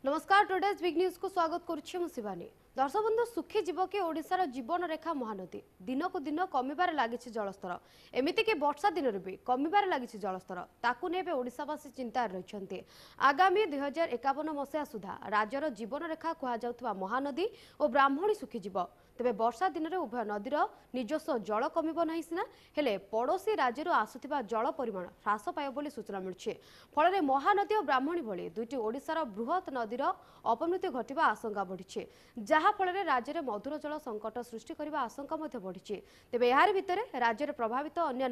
नमस्कार today's big news को स्वागत करुछि मु शिवानी। दर्शक बंधु सुखी जीव कि ओडिशार जीवन रेखा महानदी दिन को दिन कमिबार लागिछि जलस्तर। एमिति कि वर्षा दिन भी कमिबार लागिछि जलस्तर। ताकु नेबे ओडिशावासी चिंतार रहिछन्ति। आगामी 2051 मसिया सुधा राज्यर जीवन रेखा कुहा जाउतबा महानदी और ब्राह्मणी सुखी जीव। तेबे वर्षा दिन में उभय नदीर निजस्व जल कमिब नाही सिना हेले पड़ोशी राज्य आसुथिबा जल परिमाण ह्रास पाइब बोली सूचना मिलुछि। फल महानदी और ब्राह्मणी भली दुईटी ओडिशार बृहत नदीर अपमृत्यु घटिबा आशंका बढ़िछि, जहा फल राज्य में मधुर जल संकट सृष्टि करबा आशंका मध्य बढ़िछि। तेबे यार भितरे राज्य में प्रभावित अन्य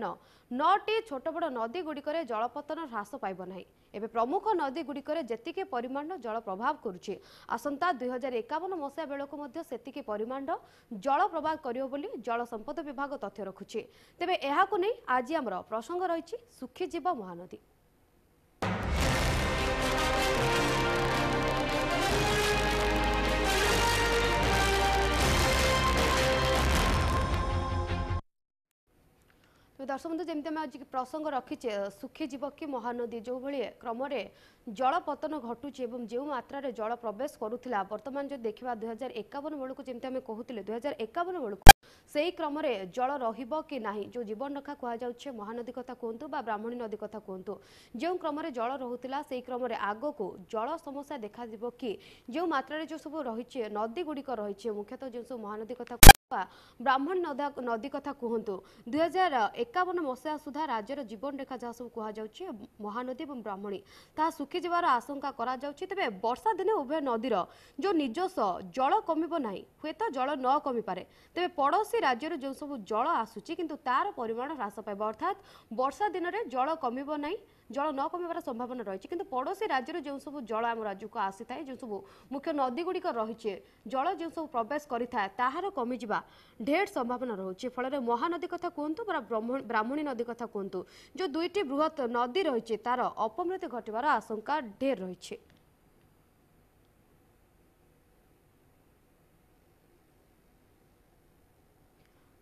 9टी छोट बड़ नदी गुड़िकर जलपतन ह्रास पाइब नाही। एबे प्रमुख नदी गुड़िकर जेतिके परिमाण जल प्रभाव करुछि आसंता 2051 मसिया बेलको मध्य सेतिके परिमाण जल प्रभाव करियो बोली जल संपद विभाग तथ्य रखुछि। तेबे एहाकु नै आज हमर प्रसंग रहिछि सुखी जीव महानदी। दर्शक बंधु जमी आज प्रसंग रखीचे सुखी जीव कि महानदी जो भाई क्रम जल पतन घटुची जो मात्रा जल प्रवेश करुला वर्तमान जो देखा 2051 बेलू जमी आम कहते 2051 बेलू से क्रम जल रही जो जीवन रेखा कहुच्छे महानदी कथा कहतु बा ब्राह्मणी नदी कथा कहतु जो क्रम जल रोला से क्रम आग को जल समस्या देखा कि जो मात्रा जो सब रही नदी गुड़िक रही मुख्यतः जो सब महानदी कथा ब्राह्मण नदी कथा कहतु 2051 मसिया सुधा राज्यर जीवन रेखा जहाँ सब कहुच्छे महानदी और ब्राह्मणी ता सुखी जीवार आशंका करा जाउछि। तेबे वर्षा दिने उभय नदीर जो निजस्व जल कमिब नाही हुए तो जल न कमी पारे। तेबे पड़ोशी राज्यर जो सब जल आसुछि किंतु तार परिमाण ह्रास पाइब अर्थात वर्षा दिन में जल कमिब नाही जल न कमिबार संभावना रही किंतु पड़ोशी राज्य जो सब जल आम राज्य को आसी थाए जो सब मुख्य नदी गुड़िक रही जल जो सब प्रवेश करें ताहार कमिजा ढेर संभावना रही फल महानदी कथा कहतु ब्राह्मणी नदी कथा कहतु जो दुईटी बृहत नदी रही तार अपमृत्यु घटवार आशंका ढेर रही।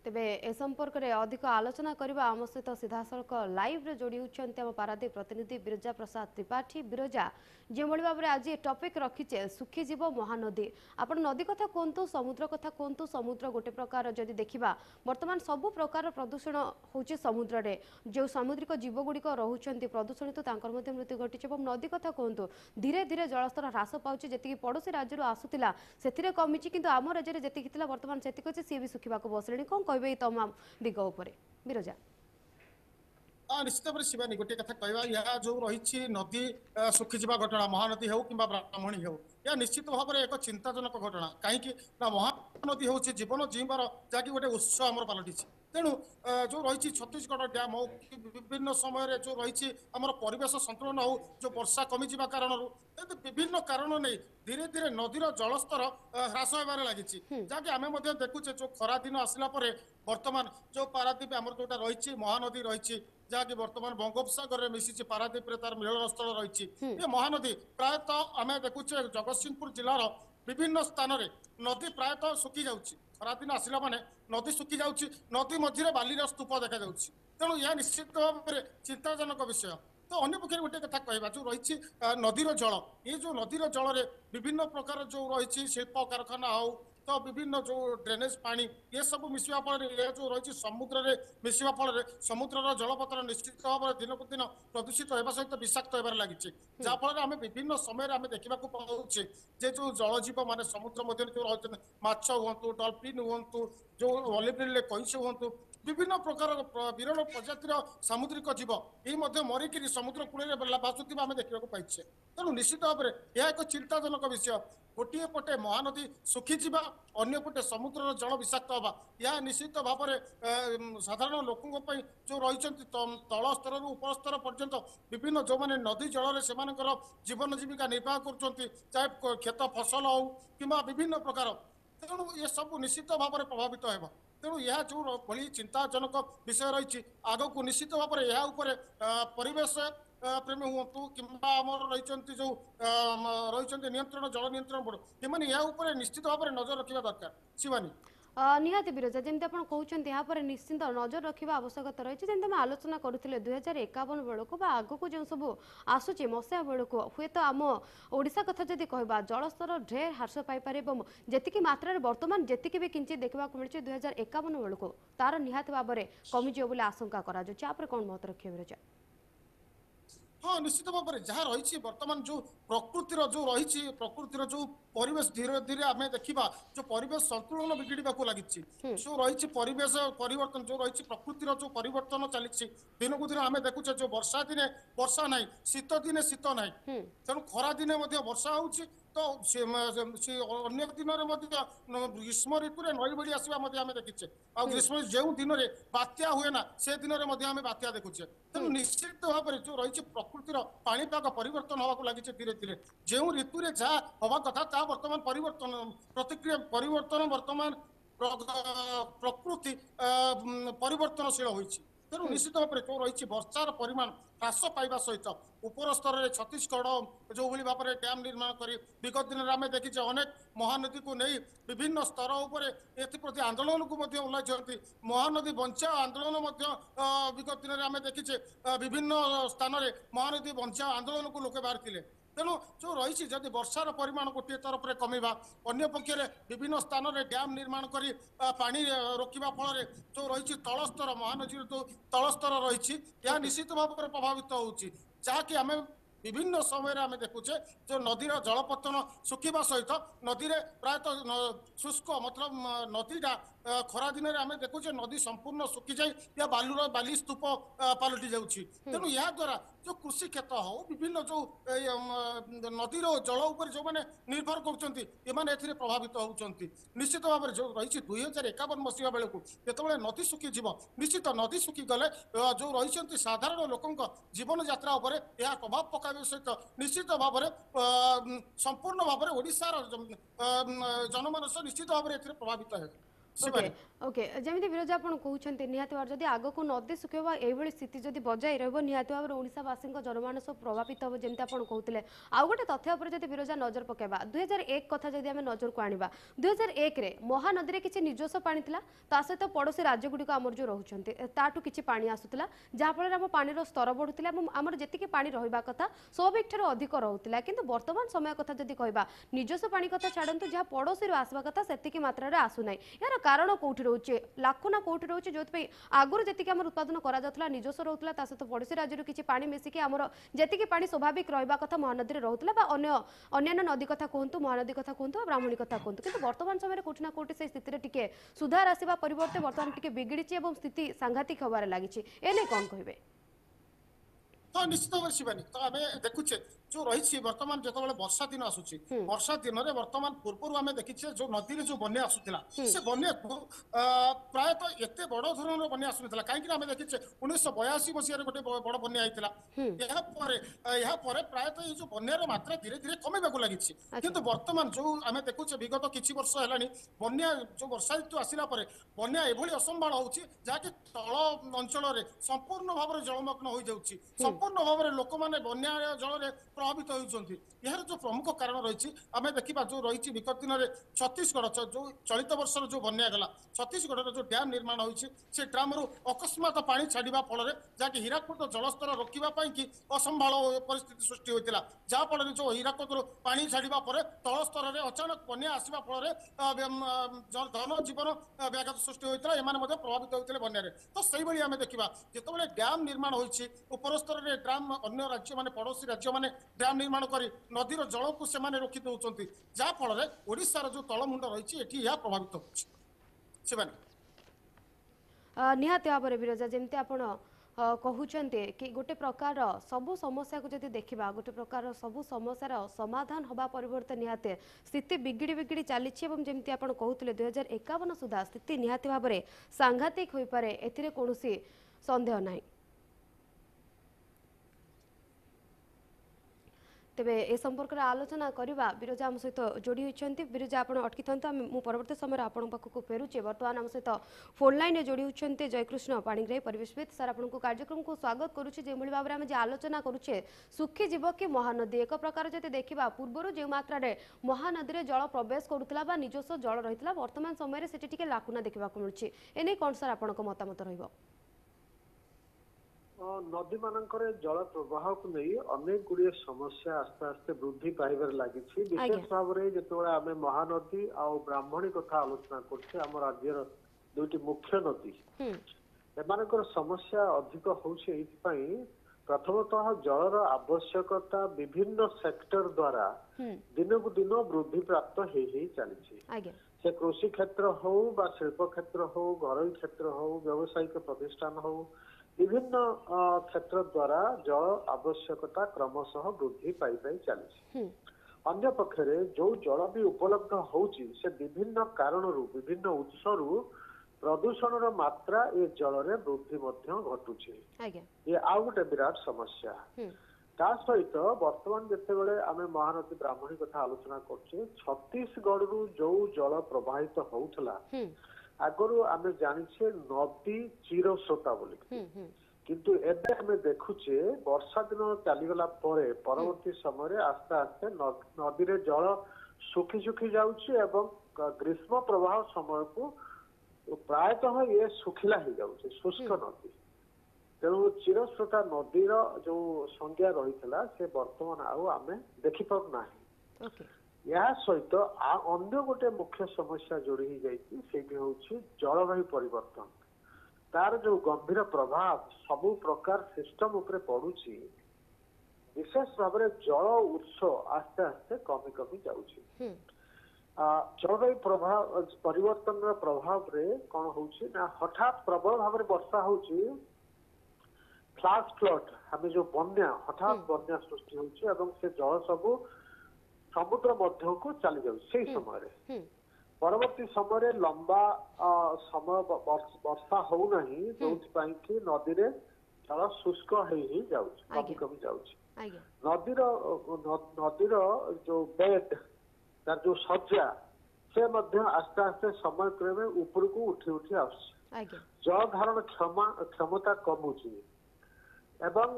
तेबे ए संपर्क में अधिक आलोचना करबा आम सहित सीधासख लाइव रे जोड़ी होती आम पारादीप प्रतिनिधि बिरजा प्रसाद त्रिपाठी। बिरजा जो भाव में आज टॉपिक रखीचे सुखी जीव महानदी आपण नदी कथा कहतु समुद्र कथा कहतु समुद्र गोटे प्रकार जदि देखा बर्तमान सबु प्रकार प्रदूषण होची समुद्र रे जो सामुद्रिक जीव गुड़िक रोचंती प्रदूषणित तांकर मृत्यु घटी नदी कथा कहतु धीरे धीरे जलस्तर ह्रास पाउछि जेतिकी पड़ोशी राज्य आसुला से कमी किंतु आम राज्य जेतिकी बर्तमान से सी भी सुखा बसले कौन कहबे तमाम दिग उपर बिरजा निश्चित भाव शिवानी गोटे कथा कहवा या जो रही नदी सुखी जावा घटना महानदी हो कि ब्राह्मणी हो या निश्चित भाव में एक चिंताजनक घटना कहीं महानदी हूँ जीवन जीवार जहाँकि गोटे उत्स आम पलटि तेणु जो रही छत्तीसगढ़ डैम हो कि विभिन्न समय जो रही आम परिवेश संतुलन हो जो वर्षा कमिजा कारण विभिन्न कारण नहीं धीरे धीरे नदीर जलस्तर ह्रास होबार लगी जहाँकि आम देखुचे जो खरा दिन आसला वर्तमान जो पारादीप आम जो रही महानदी रही जहाँकि वर्तमान बंगोपसागर में मिसी पारादीप तार मिलन स्थल रही ये महानदी प्रायतः आम देखुचे जगतसिंहपुर जिलार विभिन्न स्थान में नदी प्रायतः सुखी जाऊँगी खरादिन आसला माने नदी सुखी जाऊँगी नदी मध्य बालीर स्तूप देखा जाऊँगी तेणु यह निश्चित भाव में चिंताजनक विषय। तो अन्य पक्ष गोटे कथा कहवा जो रही नदीर जल ये जो नदीर जल में विभिन्न प्रकार जो रही शिल्प कारखाना हो तो विभिन्न जो ड्रेनेज पानी ये सब मिसवा फल जो रही समुद्र में मिसवा फल समुद्र जलपतन निश्चित भाव में दिन को दिन प्रदूषित होगा सहित विषाक्त होबार लगी जहाँफल आम विभिन्न समय आम देखा पाचे जो जलजीव मान समुद्र मध्य जो रही माछ हूँ डल्फिन हूँ जो अलिब्रिल कैंस हूँ विभिन्न प्रकार विरल प्रजातिर सामुद्रिक जीव ये मरिक समुद्र कूल बासुवा आम देखा पाइचे तेणु निश्चित भाव में यह एक चिंताजनक विषय गोटे पटे महानदी सुखी जावा अन्य पटे समुद्र जल विषाक्त हवा यह निश्चित भाव में साधारण लोकों जो रही तल स्तर उपर स्तर पर्यंत विभिन्न जो मैंने नदी जल से जीवन जीविका निर्वाह कर चाहे खेत फसल हो कि विभिन्न प्रकार तेणु ये सब निश्चित भाव में प्रभावित हो तेणु यह जो भली चिंताजनक विषय रही आग को निश्चित भाव में यह परिवेश प्रेमी हूँ कि रही जो रही नियंत्रण जल नियंत्रण बोर्ड ये निश्चित भाव में नजर रखा दरकार शिवानी। निहाती विरोजा जमी आप कहते यहाँ निश्चिंत नजर रखा आवश्यकता रही है जमी आम आलोचना करुले 2051 बेलू आग को जो सब आसूची मसीहा बेलू हुए तो आम ओडिशा कथा जदि कह जलस्तर ढेर ह्रास पाइपर जी मात्रा बर्तमान जी भी किंचित देखा मिली 2051 बेलू तार निहाती भाव में कमिज आशंका कर कौन मत रखिए विरोजा हाँ निश्चित भाव में जहाँ रही बर्तमान जो प्रकृतिर जो रही प्रकृतिर जो परिवेश धीरे धीरे आम देखा जो परिवेश संतुलन बिगड़ा लगी जो रही परिवेश परिवर्तन जो रही प्रकृतिर जो परिवर्तन चली दिन को दिन आम देखुचे जो वर्षा दिने वर्षा ना शीत दिने शीत ना तेणु खरा दिने वर्षा हो तो अन्य दिन ग्रीष्म ऋतु में नई बड़ी आसवा आम देखीचे आ ग्रीष्म जो दिन में बात्या हुए ना से दिन में आम बात्या देखुचे तेणु निश्चित भाव में जो रही प्रकृतिर पाणीपाग परिवर्तन होगा लगी धीरे धीरे जो ऋतु में जहाँ हवा कथा वर्तमान परिवर्तन प्रतिक्रिया परिवर्तन वर्तमान प्रकृति परिवर्तनशील होती तेणु निश्चित भाव में जो रही वर्षार परिमाण ह्रास पाइबा सहित उपर स्तर में छत्तीसगढ़ जो भाव में डैम निर्माण कर विगत दिन में आम देखीचे अनेक महानदी को नहीं विभिन्न स्तर उपर एप्रति आंदोलन को ओह्लैंट महानदी बंचा आंदोलन विगत दिन में आम देखीचे विभिन्न स्थान में महानदी बंचा आंदोलन को लोके बाहर तेणु जो रही जदि वर्षार परिमाण गोटे तरफ में कमिबा अन्य पक्षरे विभिन्न स्थान में डैम निर्माण कर पानी रोकवा फल जो रही तलस्तर महानदी जो तलस्तर रही निश्चित भाव में प्रभावित होची जहाँकि आम विभिन्न समय आम देखुचे जो नदीर जलपतन सुखा सहित नदी में प्रायतः शुष्क मतलब नदीटा खरा दिन में आम देखुचे नदी संपूर्ण सुखी जाए या बालूर बाली स्तूप पलटि जाऊँगी तेणु या द्वारा जो कृषि क्षेत्र हो विभिन्न जो नदीर जल उपर जो मैंने निर्भर कर प्रभावित होती निश्चित भाव में जो रही 2051 मसीहा बेलू जो नदी सुखी जीव निश्चित नदी सुखी गले जो रही साधारण लोकों जीवन यात्रा उपर यह प्रभाव पकाइबा सहित निश्चित भाव में संपूर्ण भाव में ओडिशार जनमानस निश्चित भाव में प्रभावित है ओके जमी विरोध आप कहते निहत भाव जब आग को नदी सुखेबा ये स्थिति जब बजाई रहित भाव में ओडावासी जनमानस प्रभावित हम जमी आप कहते आउ गोटे तथ्य पर जब विरोजा नजर पकेबा 2001 कथा जब आम नजर को आना 2001 रे महानदी में किसी निजस्व पानी ता सहित पड़ोशी राज्यगुड़िक आमर जो रोचे ताठू किसी पानी आसूला जहाँफल आम पानी स्तर बढ़ुला आमर जी पानी रहा कथा स्वाभाविक ठार अधिक रोला कि बर्तमान समय कथा जब कह निजस्व पानी कथा छाड़ू जहाँ पड़ोशी आसवा कथा से मात्रा आसूना यार कारण कौटी रोचे लाखो ना कौटी रोचे जो आगुरी जी आम उत्पादन करा निजस्व रोला सहित पड़ोशी राज्य किसी पानी मिसिकी आमर जी पानी स्वाभाविक रहा कथा महानदी में रोला अन्य नदी कथा कहतु महानदी कथा कहतु ब्राह्मणी कथा कहतु कि वर्तमान समय कौटी ना कौटी से स्थिति टी सुधार आसवा परिवर्ते बर्तमान टी बिगड़ी स्थिति सांघातिक होबार लगी एने कौन कहे तो निश्चित भाव शिवानी तो आम देखुचे जो रही बर्तमान जो वर्षा दिन आसूची वर्षा दिन में बर्तमान पूर्व आम देखीचे जो नदी में जो बन्या आसूला से बन्या को प्रायतः एत बड़ धरण बन्या आसूला कहीं आम देखीचे 1982 मसीह गोटे बड़ बन्या होता प्रायतः ये बन्यार मात्रा धीरे धीरे कमेबा लगी किंतु वर्तमान जो आम देखुचे विगत किछि वर्ष है बन्या जो वर्षा ऋतु आसला बन्या एभली असंभाल होची जहाँकि तल अंचल संपूर्ण भाव में जलमग्न हो जाउची संपूर्ण भाव में लोक मैंने बन्या जल प्रभावित होती यार जो प्रमुख कारण रही आम देखा जो रही विगत दिन में छत्तीसगढ़ जो चलित वर्ष जो बन्या गला छत्तीसगढ़ जो डैम निर्माण होती से ड्राम अकस्मात पानी छाड़ा फल जहाँकि हीराकुद जलस्तर रोकवाई कि असंभाल परिस्थिति सृष्टि होता जहाँफल जो हीराकुद पानी छाड़ा पर तल स्तर में अचानक बन्या आसवा फल धन जीवन व्याघात सृष्टि होता है प्रभावित होते बन्या तो से आम देखा जो डैम निर्माण होती उपर स्तर में ड्राम अन्य राज्य माने पड़ोशी राज्य माने डैम निर्माण कर नदीर जल को से रोकी दौरान जहाँफल ओडिशार जो तलमुंड रही यह प्रभावित हो निहाती भाव में विरोजा जमी आप कहते कि गोटे प्रकार सबू समस्या को जब देखा गोटे प्रकार सबू समस्यार समाधान हवा परिवर्ते निहाती स्थिति बिगिड़ी बिगिड़ी चली जमी आप कहते 2051 सुधा स्थिति निहाती भाव में सांघातिक हो पारे एथिरे कौनसी संदेह नहीं तेबे ए संपर्क रे आलोचना करबा बिरजा हम सहित जोड़ी होइछन्ती बिरजा आपण अटकी थंतु मु परवर्ती समय आपण पाखक फेरुचे वर्तमान हम सहित फोन लाइन रे जोड़ी होइछन्ती जयकृष्ण पाणिग्राही परिवेशविद सर आपण को कार्यक्रम को स्वागत करूची जे मुली बाबरे हम जे आलोचना करूचे सुखी जीव कि महानदी एक प्रकार जते देखिबा पूर्वरु जे मात्रा रे महानदी रे जल प्रवेश करूतला बा निजस्व जल रहितला वर्तमान समय रे सेठी टिके लाकुना देखिबा को मिलुची एने कोन सर आपण को मतामत रहइबो नदी मानकर जल प्रवाह को नहीं अनेक गुड़िए समस्या आस्ते आस्ते वृद्धि पाइबार लगी विशेष भाव में जो आम महानदी आ ब्राह्मणी कथा आलोचना करछे आम राज्यर दुईटी मुख्य नदी एमानकर समस्या अधिक होउछे प्रथमतः जलर आवश्यकता विभिन्न सेक्टर द्वारा दिन को दिन वृद्धि प्राप्त चली से कृषि क्षेत्र हो बा शिल्प क्षेत्र हो घरोई क्षेत्र हो व्यावसायिक प्रतिष्ठान हो विभिन्न क्षेत्र द्वारा जल आवश्यकता क्रमशः वृद्धि पाई चली अन्य पक्षरे जो जल भी उपलब्ध होउची से विभिन्न कारण विभिन्न उत्सरू प्रदूषण मात्रा ये जल रे वृद्धि घटुची ये आउ गोटे विराट समस्या ता सहित वर्तमान जिते आम महानदी ब्राह्मणी कथा आलोचना करछे छत्तीसगढ़ रु जो जल प्रवाहित होउथला आगरू आम जानिछे नदी चिरस्रोता बोली किंतु एबे आम देखुचे वर्षा दिन चलीगला परवर्ती समय आस्ते आस्ते नदी रे जल सुखी सुखी जाउची एवं ग्रीष्म प्रवाह समय को प्रायतः ये सुखिला हो जाउची शुष्क नदी तेणु चिरस्रोता नदीर जो संज्ञा रही से वर्तमान आम देखि पारु नाही या सहित अन्य गोटे मुख्य समस्या जोड़ी हो जलवायु परिवर्तन तार जो गंभीर प्रभाव सबु प्रकार सिस्टम उपरे पड़ुची विशेष भाव में जल उत्स आस्ते आस्ते कमी कमी जाउची जलवायु प्रभाव परिवर्तन प्रभाव रे कौन होउची ना हठात प्रबल भाव में वर्षा होउची फ्लैश फ्लड हमें जो बन्या हठात बन्या सृष्टि होउची एवं से जल सबु समुद्र मध्य को चली जाए समय परवर्ती समय लंबा समय वर्षा हो नहीं जो कि नदी रे जल शुष्क ही कमी कमी जाउची नदीर जो बेड तार जो सज्जा से मध्य आस्ते आस्ते समय क्रमे ऊपर को उठी उठी आसुची जल धारण क्षमता कमुची एवं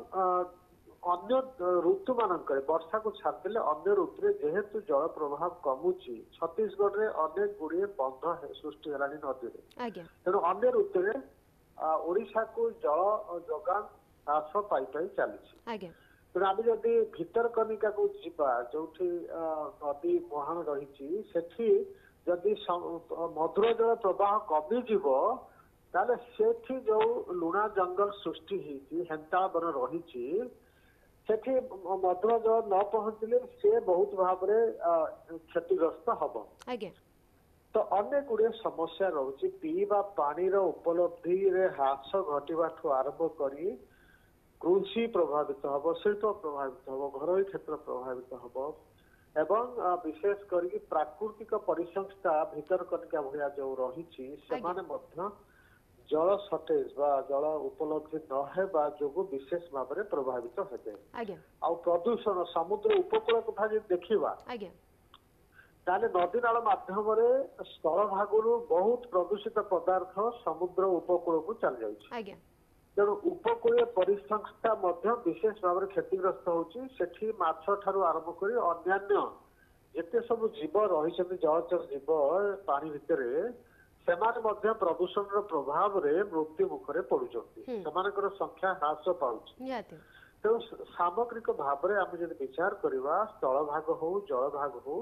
अन्य ऋतु मानक वर्षा को छाड़देले अन्य ऋतु जेहेतु जल प्रभाव कमुची छत्तीसगढ़ रे अनेक गुड़िए बंध सृष्टि है नदी तेणु अन्य ऋतु ओडिशा को जल जोगान ह्रास पाई चली तेणु आम जदि भितरकनिका को जीवा जो नदी मुहाण रही जदि मधुर जल प्रवाह कमिजिव ताले सेठी जो लुणा जंगल सृष्टि हेंता वन रही सेठी मधुर जल न पहुंचले से बहुत भाव क्षतिग्रस्त हम तो अनेक गुड़िए समस्या रही पीवा पानी उपलब्धि ह्रास घटवा आरंभ करी कृषि प्रभावित हम शिल्प प्रभावित हम घरोई क्षेत्र प्रभावित हम एवं विशेष करके प्राकृतिक परिसंस्था भितरकनिका भाया जो रही जल सटेज बा जल उपलब्धि नहेबा जोगु विशेष भाव में प्रभावित हेबे आ प्रदूषण समुद्र उपकूल कथा जे देखिबा ताले नदी नाल माध्यम स्थल भागरु बहुत प्रदूषित पदार्थ समुद्र उपकूल को चल जाउछि तेणु उपकूलीय परिसंस्था विशेष भाव में क्षतिग्रस्त होउछि सेठी माछ ठारू आरंभ करी अन्यान्य जेते सब जीव रही जलचर जीव पानी भितर से प्रदूषण प्रभाव रे मृत्यु मुखरे पड़ुचंती सेमानकर संख्या ह्रास पाउछि तेणु सामग्रिक भाव में आम जब विचार करवा स्थल भाग हो जल भाग हो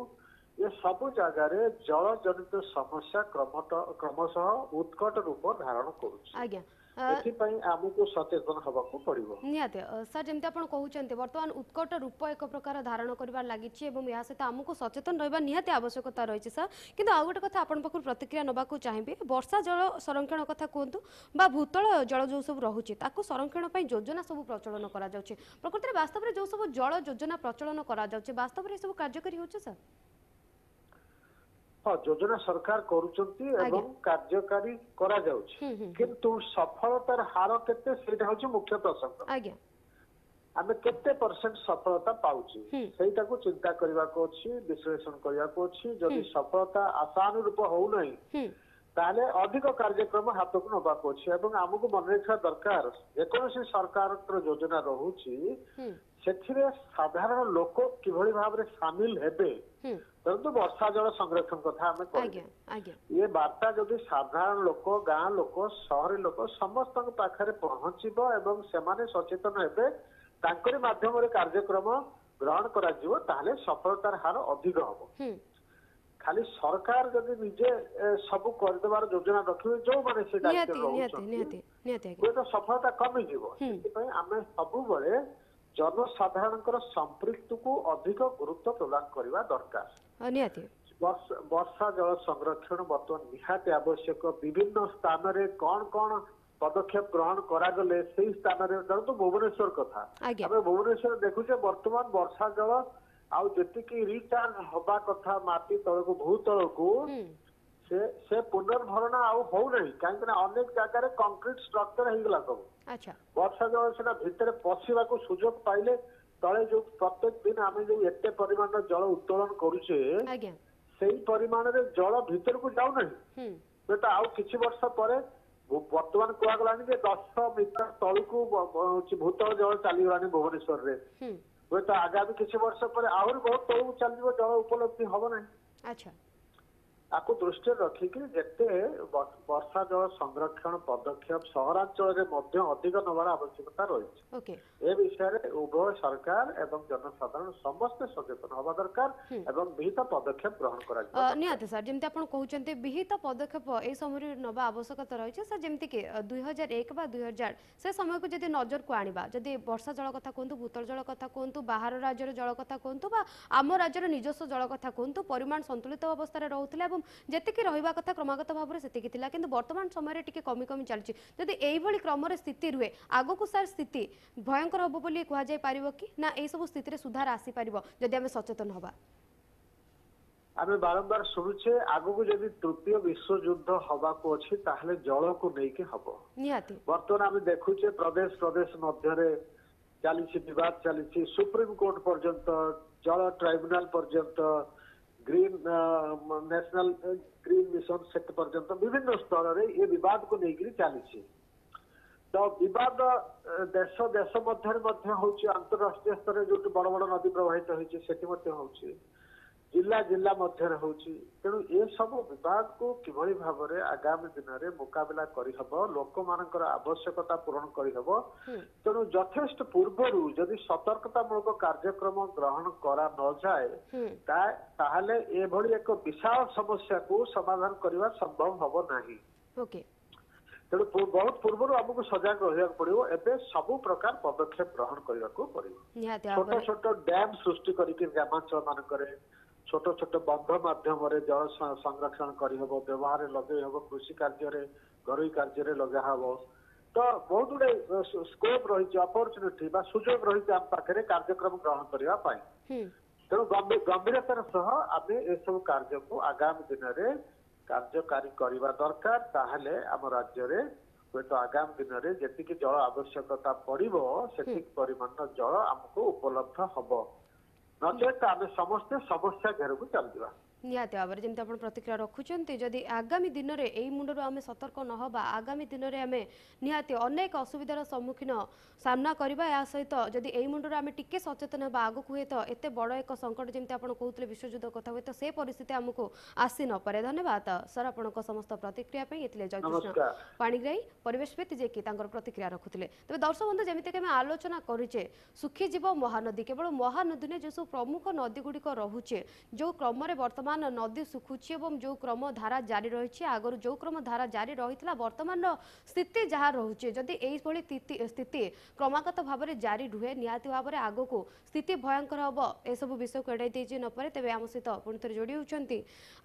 ये सब जगार जल जनित समस्या क्रमशः उत्कट रूप धारण करुछि आमको सचेतन होबाकू पड़िबो निहाते सर जेमते आपण कहउचंते वर्तमान उत्कट रूप एक प्रकार धारण करबार लागिछि एवं या सहित आमको सचेतन रहबा निहाते आवश्यकता रहिछि सर किंतु आ गोटे कथा आपण पखर प्रतिक्रिया नबाकू चाहिबे वर्षा जल संरक्षण कथा कहंतु बा भूतल जल जो सब रहुछि ताकू संरक्षण पई योजना सब प्रचलन करा जाउछि प्रकृति वास्तव रे जो सब जल योजना प्रचलन करा जाउछि वास्तव रे सब कार्यकारी होछि सर हाँ योजना सरकार करुचंती एवं कार्यकारी करा जाउछि किंतु सफलतार हार केते सेटा होछि मुख्य प्रसंग ଆମେ କେତେ % ସଫଳତା ପାଉଛୁ ସେଇଟାକୁ ଚିନ୍ତା କରିବାକୁ ଅଛି, ବିଶ୍ଳେଷଣ କରିବାକୁ ଅଛି। ଯଦି ସଫଳତା ଆଶାନୁରୂପ ହଉନାହିଁ ତାହେଲେ ଅଧିକ କାର୍ଯ୍ୟକ୍ରମ ହାତକୁ ନେବାକୁ ଅଛି ଏବଂ ଆମକୁ ମନେ ରଖିବା ଦରକାର ଯେକୌଣସି ସରକାରଙ୍କର ଯୋଜନା ରହୁଛି ସେଥିରେ ସାଧାରଣ ଲୋକ କିଭଳି ଭାବରେ ସାମିଲ ହେବେ। ଧରନ୍ତୁ ବର୍ଷା ଜଳ ସଂରକ୍ଷଣ କଥା ଆମେ କହିଲେ, ଇଏ ବାର୍ତ୍ତା ଯଦି ସାଧାରଣ ଲୋକ, ଗାଁ ଲୋକ, ସହରୀ ଲୋକ ସମସ୍ତଙ୍କ ପାଖରେ ପହଞ୍ଚିବ ଏବଂ ସେମାନେ ସଚେତନ ହେବେ, ତାଙ୍କରି ମାଧ୍ୟମରେ କାର୍ଯ୍ୟକ୍ରମ ଗ୍ରହଣ କରାଯିବ, ତାହେଲେ ସଫଳତାର ହାର ଅଧିକ ହବ। ଖାଲି ସରକାର ଯଦି ନିଜେ ସବୁ କରିଦେବାର ଯୋଜନା ରଖିବେ ଯୋଉମାନେ ସେ ଦାୟିତ୍ୱ ହୁଏତ ସଫଳତା କମିଯିବ। ସେଥିପାଇଁ ଆମେ ସବୁବେଳେ ଜନସାଧାରଣଙ୍କର ସମ୍ପୃକ୍ତିକୁ ଅଧିକ ଗୁରୁତ୍ୱ ପ୍ରଦାନ କରିବା ଦରକାର। ବର୍ଷା ଜଳ ସଂରକ୍ଷଣ ବର୍ତ୍ତମାନ ନିହାତି ଆବଶ୍ୟକ। ବିଭିନ୍ନ ସ୍ଥାନରେ କଣ କଣ ପଦକ୍ଷେପ ଗ୍ରହଣ କରାଗଲେ ସେଇ ସ୍ଥାନରେ, ଧରନ୍ତୁ ଭୁବନେଶ୍ୱର କଥା, ଆମେ ଭୁବନେଶ୍ୱର ଦେଖୁଛେ ବର୍ତ୍ତମାନ ବର୍ଷା ଜଳ ଆଉ ଯେତିକି ରିଚାର୍ଜ ହବା କଥା ମାଟି ତଳକୁ ଭୂତଳକୁ ସେ ପୁନର୍ଭରଣ ଆଉ ହଉନାହିଁ। କାହିଁକି ନା ଅନେକ ଜାଗାରେ କଂକ୍ରିଟ ଷ୍ଟ୍ରକ୍ଚର ହେଇଗଲା ସବୁ। ବର୍ଷା ଜଳ ସେଟା ଭିତରେ ପଶିବାକୁ ସୁଯୋଗ ପାଇଲେ ତଳେ ଯୋଉ ପ୍ରତ୍ୟେକ ଦିନ ଆମେ ଯୋଉ ଏତେ ପରିମାଣର ଜଳ ଉତ୍ତୋଳନ କରୁଛେ ସେଇ ପରିମାଣରେ ଜଳ ଭିତରକୁ ଯାଉନାହିଁ। ସେଟା ଆଉ କିଛି ବର୍ଷ ପରେ ବର୍ତ୍ତମାନ କୁହାଗଲାଣି ଯେ 10 ମିଟର ତଳକୁ ଭୂତଳ ଜଳ ଚାଲିଗଲାଣି ଭୁବନେଶ୍ୱରରେ। ହୁଏତ ଆଗାମୀ କିଛି ବର୍ଷ ପରେ ଆହୁରି ବହୁତ ତଳକୁ ଚାଲିଯିବ, ଜଳ ଉପଲବ୍ଧି ହବ ନାହିଁ। ତାକୁ ଦୃଷ୍ଟିରେ ରଖିକି ଯେତେ ବର୍ଷା ଜଳ ସଂରକ୍ଷଣ ପଦକ୍ଷେପ ସହରାଞ୍ଚଳରେ ମଧ୍ୟ ଅଧିକ ନେବାର ଆବଶ୍ୟକତା ରହିଛି। ଏ ବିଷୟରେ ଉଭୟ ସରକାର ଏବଂ ଜନସାଧାରଣ ସମସ୍ତେ ସଚେତନ ହେବା ଦରକାର ଏବଂ ବିହିତ ପଦକ୍ଷେପ ଗ୍ରହଣ କରାଯିବ। ନିହାତି ସାର୍, ଯେମିତି ଆପଣ କହୁଛନ୍ତି ବିହିତ ପଦକ୍ଷେପ ଏ ସମୟରେ ନେବା ଆବଶ୍ୟକତା ରହିଛି ସାର୍। ଯେମିତିକି 2001 ବା 2000 ସେ ସମୟକୁ ଯଦି ନଜରକୁ ଆଣିବା, ଯଦି ବର୍ଷା ଜଳ କଥା କୁହନ୍ତୁ, ଭୂତଳ ଜଳ କଥା କୁହନ୍ତୁ, ବାହାର ରାଜ୍ୟର ଜଳ କଥା କୁହନ୍ତୁ ବା ଆମ ରାଜ୍ୟର ନିଜସ୍ୱ ଜଳ କଥା କୁହନ୍ତୁ, ପରିମାଣ ସନ୍ତୁଳିତ ଅବସ୍ଥାରେ ରହୁଥିଲା ଏବଂ ଯେତିକି ରହିବା କଥା କ୍ରମାଗତ ଭାବରେ ସେତିକି ଥିଲା। କିନ୍ତୁ ବର୍ତ୍ତମାନ ସମୟରେ ଟିକେ କମି କମି ଚାଲିଛି। ଯଦି এইভাবে ক্রমরে স্থিতি রুহে আগুক সার স্থিতি ভয়ঙ্কর হব বলে কুহযাই পারিব কি না এই সব স্থিতিরে সুধার আসি পারিব যদি আমি সচেতন হবা? ଆମେ ବାରମ୍ବାର ଶୁଣୁଛେ ଆଗକୁ ଯଦି ତୃତୀୟ ବିଶ୍ୱଯୁଦ୍ଧ ହବାକୁ ଅଛି ତାହେଲେ ଜଳକୁ ନେଇକି ହବ। ନିହାତି ବର୍ତ୍ତମାନ ଆମେ ଦେଖୁଛେ ପ୍ରଦେଶ ମଧ୍ୟରେ ଚାଲିଛି ବିବାଦ, ଚାଲିଛି ସୁପ୍ରିମକୋର୍ଟ ପର୍ଯ୍ୟନ୍ତ, ଜଳ ଟ୍ରାଇବୁନାଲ ପର୍ଯ୍ୟନ୍ତ, ଗ୍ରୀନ ନ୍ୟାସନାଲ ଗ୍ରୀନ ମିଶନ ସେତ ପର୍ଯ୍ୟନ୍ତ ବିଭିନ୍ନ ସ୍ତରରେ ଏ ବିବାଦକୁ ନେଇକି ଚାଲିଛି। ତ ବିବାଦ ଦେଶ ମଧ୍ୟରେ ମଧ୍ୟ ହଉଛି, ଅନ୍ତରାଷ୍ଟ୍ରୀୟ ସ୍ତରରେ ଯୋଉଠି ବଡ ବଡ ନଦୀ ପ୍ରବାହିତ ହେଇଛି ସେଠି ମଧ୍ୟ ହଉଛି, ଜିଲ୍ଲା ମଧ୍ୟରେ ହଉଛି। ତେଣୁ ଏସବୁ ବିବାଦକୁ କିଭଳି ଭାବରେ ଆଗାମୀ ଦିନରେ ମୁକାବିଲା କରିହବ, ଲୋକମାନଙ୍କର ଆବଶ୍ୟକତା ପୂରଣ କରିହବ, ତେଣୁ ଯଥେଷ୍ଟ ପୂର୍ବରୁ ଯଦି ସତର୍କତାମୂଳକ କାର୍ଯ୍ୟକ୍ରମ ଗ୍ରହଣ କରା ନଯାଏ ତାହେଲେ ଏଭଳି ଏକ ବିଶାଳ ସମସ୍ୟାକୁ ସମାଧାନ କରିବା ସମ୍ଭବ ହବ ନାହିଁ। ତେଣୁ ବହୁତ ପୂର୍ବରୁ ଆମକୁ ସଜାଗ ରହିବାକୁ ପଡିବ। ଏବେ ସବୁ ପ୍ରକାର ପଦକ୍ଷେପ ଗ୍ରହଣ କରିବାକୁ ପଡିବ। ଛୋଟ ଛୋଟ ଡ୍ୟାମ ସୃଷ୍ଟି କରିକି ଗ୍ରାମାଞ୍ଚଳ ମାନଙ୍କରେ ଛୋଟ ଛୋଟ ବନ୍ଧ ମାଧ୍ୟମରେ ଜଳ ସଂରକ୍ଷଣ କରିହବ, ବ୍ୟବହାରରେ ଲଗେଇ ହବ, କୃଷି କାର୍ଯ୍ୟରେ, ଘରୋଇ କାର୍ଯ୍ୟରେ ଲଗା ହବ। ତ ବହୁତ ଗୁଡେ ସ୍କୋପ ରହିଛି, ଅପରଚୁନିଟି ବା ସୁଯୋଗ ରହିଛି ଆମ ପାଖରେ କାର୍ଯ୍ୟକ୍ରମ ଗ୍ରହଣ କରିବା ପାଇଁ। ତେଣୁ ଗମ୍ଭୀରତାର ସହ ଆମେ ଏସବୁ କାର୍ଯ୍ୟକୁ ଆଗାମୀ ଦିନରେ କାର୍ଯ୍ୟକାରୀ କରିବା ଦରକାର। ତାହେଲେ ଆମ ରାଜ୍ୟରେ ହୁଏତ ଆଗାମୀ ଦିନରେ ଯେତିକି ଜଳ ଆବଶ୍ୟକତା ପଡିବ ସେତିକି ପରିମାଣର ଜଳ ଆମକୁ ଉପଲବ୍ଧ ହବ, ନଚେତ ଆମେ ସମସ୍ତେ ସମସ୍ୟା ଘେରକୁ ଚାଲିଯିବା। ନିହାତି ଭାବରେ ଯେମିତି ଆପଣ ପ୍ରତିକ୍ରିୟା ରଖୁଛନ୍ତି, ଯଦି ଆଗାମୀ ଦିନରେ ଏଇ ମୁଣ୍ଡରୁ ଆମେ ସତର୍କ ନ ହେବା ଆଗାମୀ ଦିନରେ ଆମେ ନିହାତି ଅନେକ ଅସୁବିଧାର ସମ୍ମୁଖୀନ ସାମ୍ନା କରିବା। ଏହା ସହିତ ଯଦି ଏଇ ମୁଣ୍ଡରୁ ଆମେ ଟିକେ ସଚେତନ ହେବା ଆଗକୁ ହୁଏତ ଏତେ ବଡ଼ ଏକ ସଙ୍କଟ ଯେମିତି ଆପଣ କହୁଥିଲେ ବିଶ୍ୱଯୁଦ୍ଧ କଥା, ହୁଏତ ସେ ପରିସ୍ଥିତି ଆମକୁ ଆସି ନପାରେ। ଧନ୍ୟବାଦ ସାର୍ ଆପଣଙ୍କ ସମସ୍ତ ପ୍ରତିକ୍ରିୟା ପାଇଁ। ଏଥିଲେ ଜୟକୃଷ୍ଣ ପାଣିଗ୍ରାହୀ ପରିବେଶବିତ୍ ଯିଏକି ତାଙ୍କର ପ୍ରତିକ୍ରିୟା ରଖୁଥିଲେ। ତେବେ ଦର୍ଶକ ବନ୍ଧୁ, ଯେମିତିକି ଆମେ ଆଲୋଚନା କରିଛେ ଶୁଖିଯିବ ମହାନଦୀ, କେବଳ ମହାନଦୀ ନୁହେଁ, ଯେଉଁ ସବୁ ପ୍ରମୁଖ ନଦୀ ଗୁଡ଼ିକ ରହୁଛେ ଯେଉଁ କ୍ରମରେ ବର୍ତ୍ତମାନ ନଦୀ ଶୁଖୁଛି ଏବଂ ଯେଉଁ କ୍ରମ ଧାରା ଜାରି ରହିଛି, ଆଗରୁ ଯେଉଁ କ୍ରମ ଧାରା ଜାରି ରହିଥିଲା ବର୍ତ୍ତମାନର ସ୍ଥିତି ଯାହା ରହୁଛି, ଯଦି এইଭଳି ସ୍ଥିତି କ୍ରମାଗତ ଭାବରେ ଜାରି ରୁହେ ନିହାତି ଭାବରେ ଆଗକୁ ସ୍ଥିତି ଭୟଙ୍କର ହେବ। ଏସବୁ ବିଷୟକୁ ଏଡ଼ାଇ ଦେଇଛି ନପାରେ। ତେବେ ଆମ ସହିତ ପୁଣି ଥରେ ଯୋଡ଼ି ହେଉଛନ୍ତି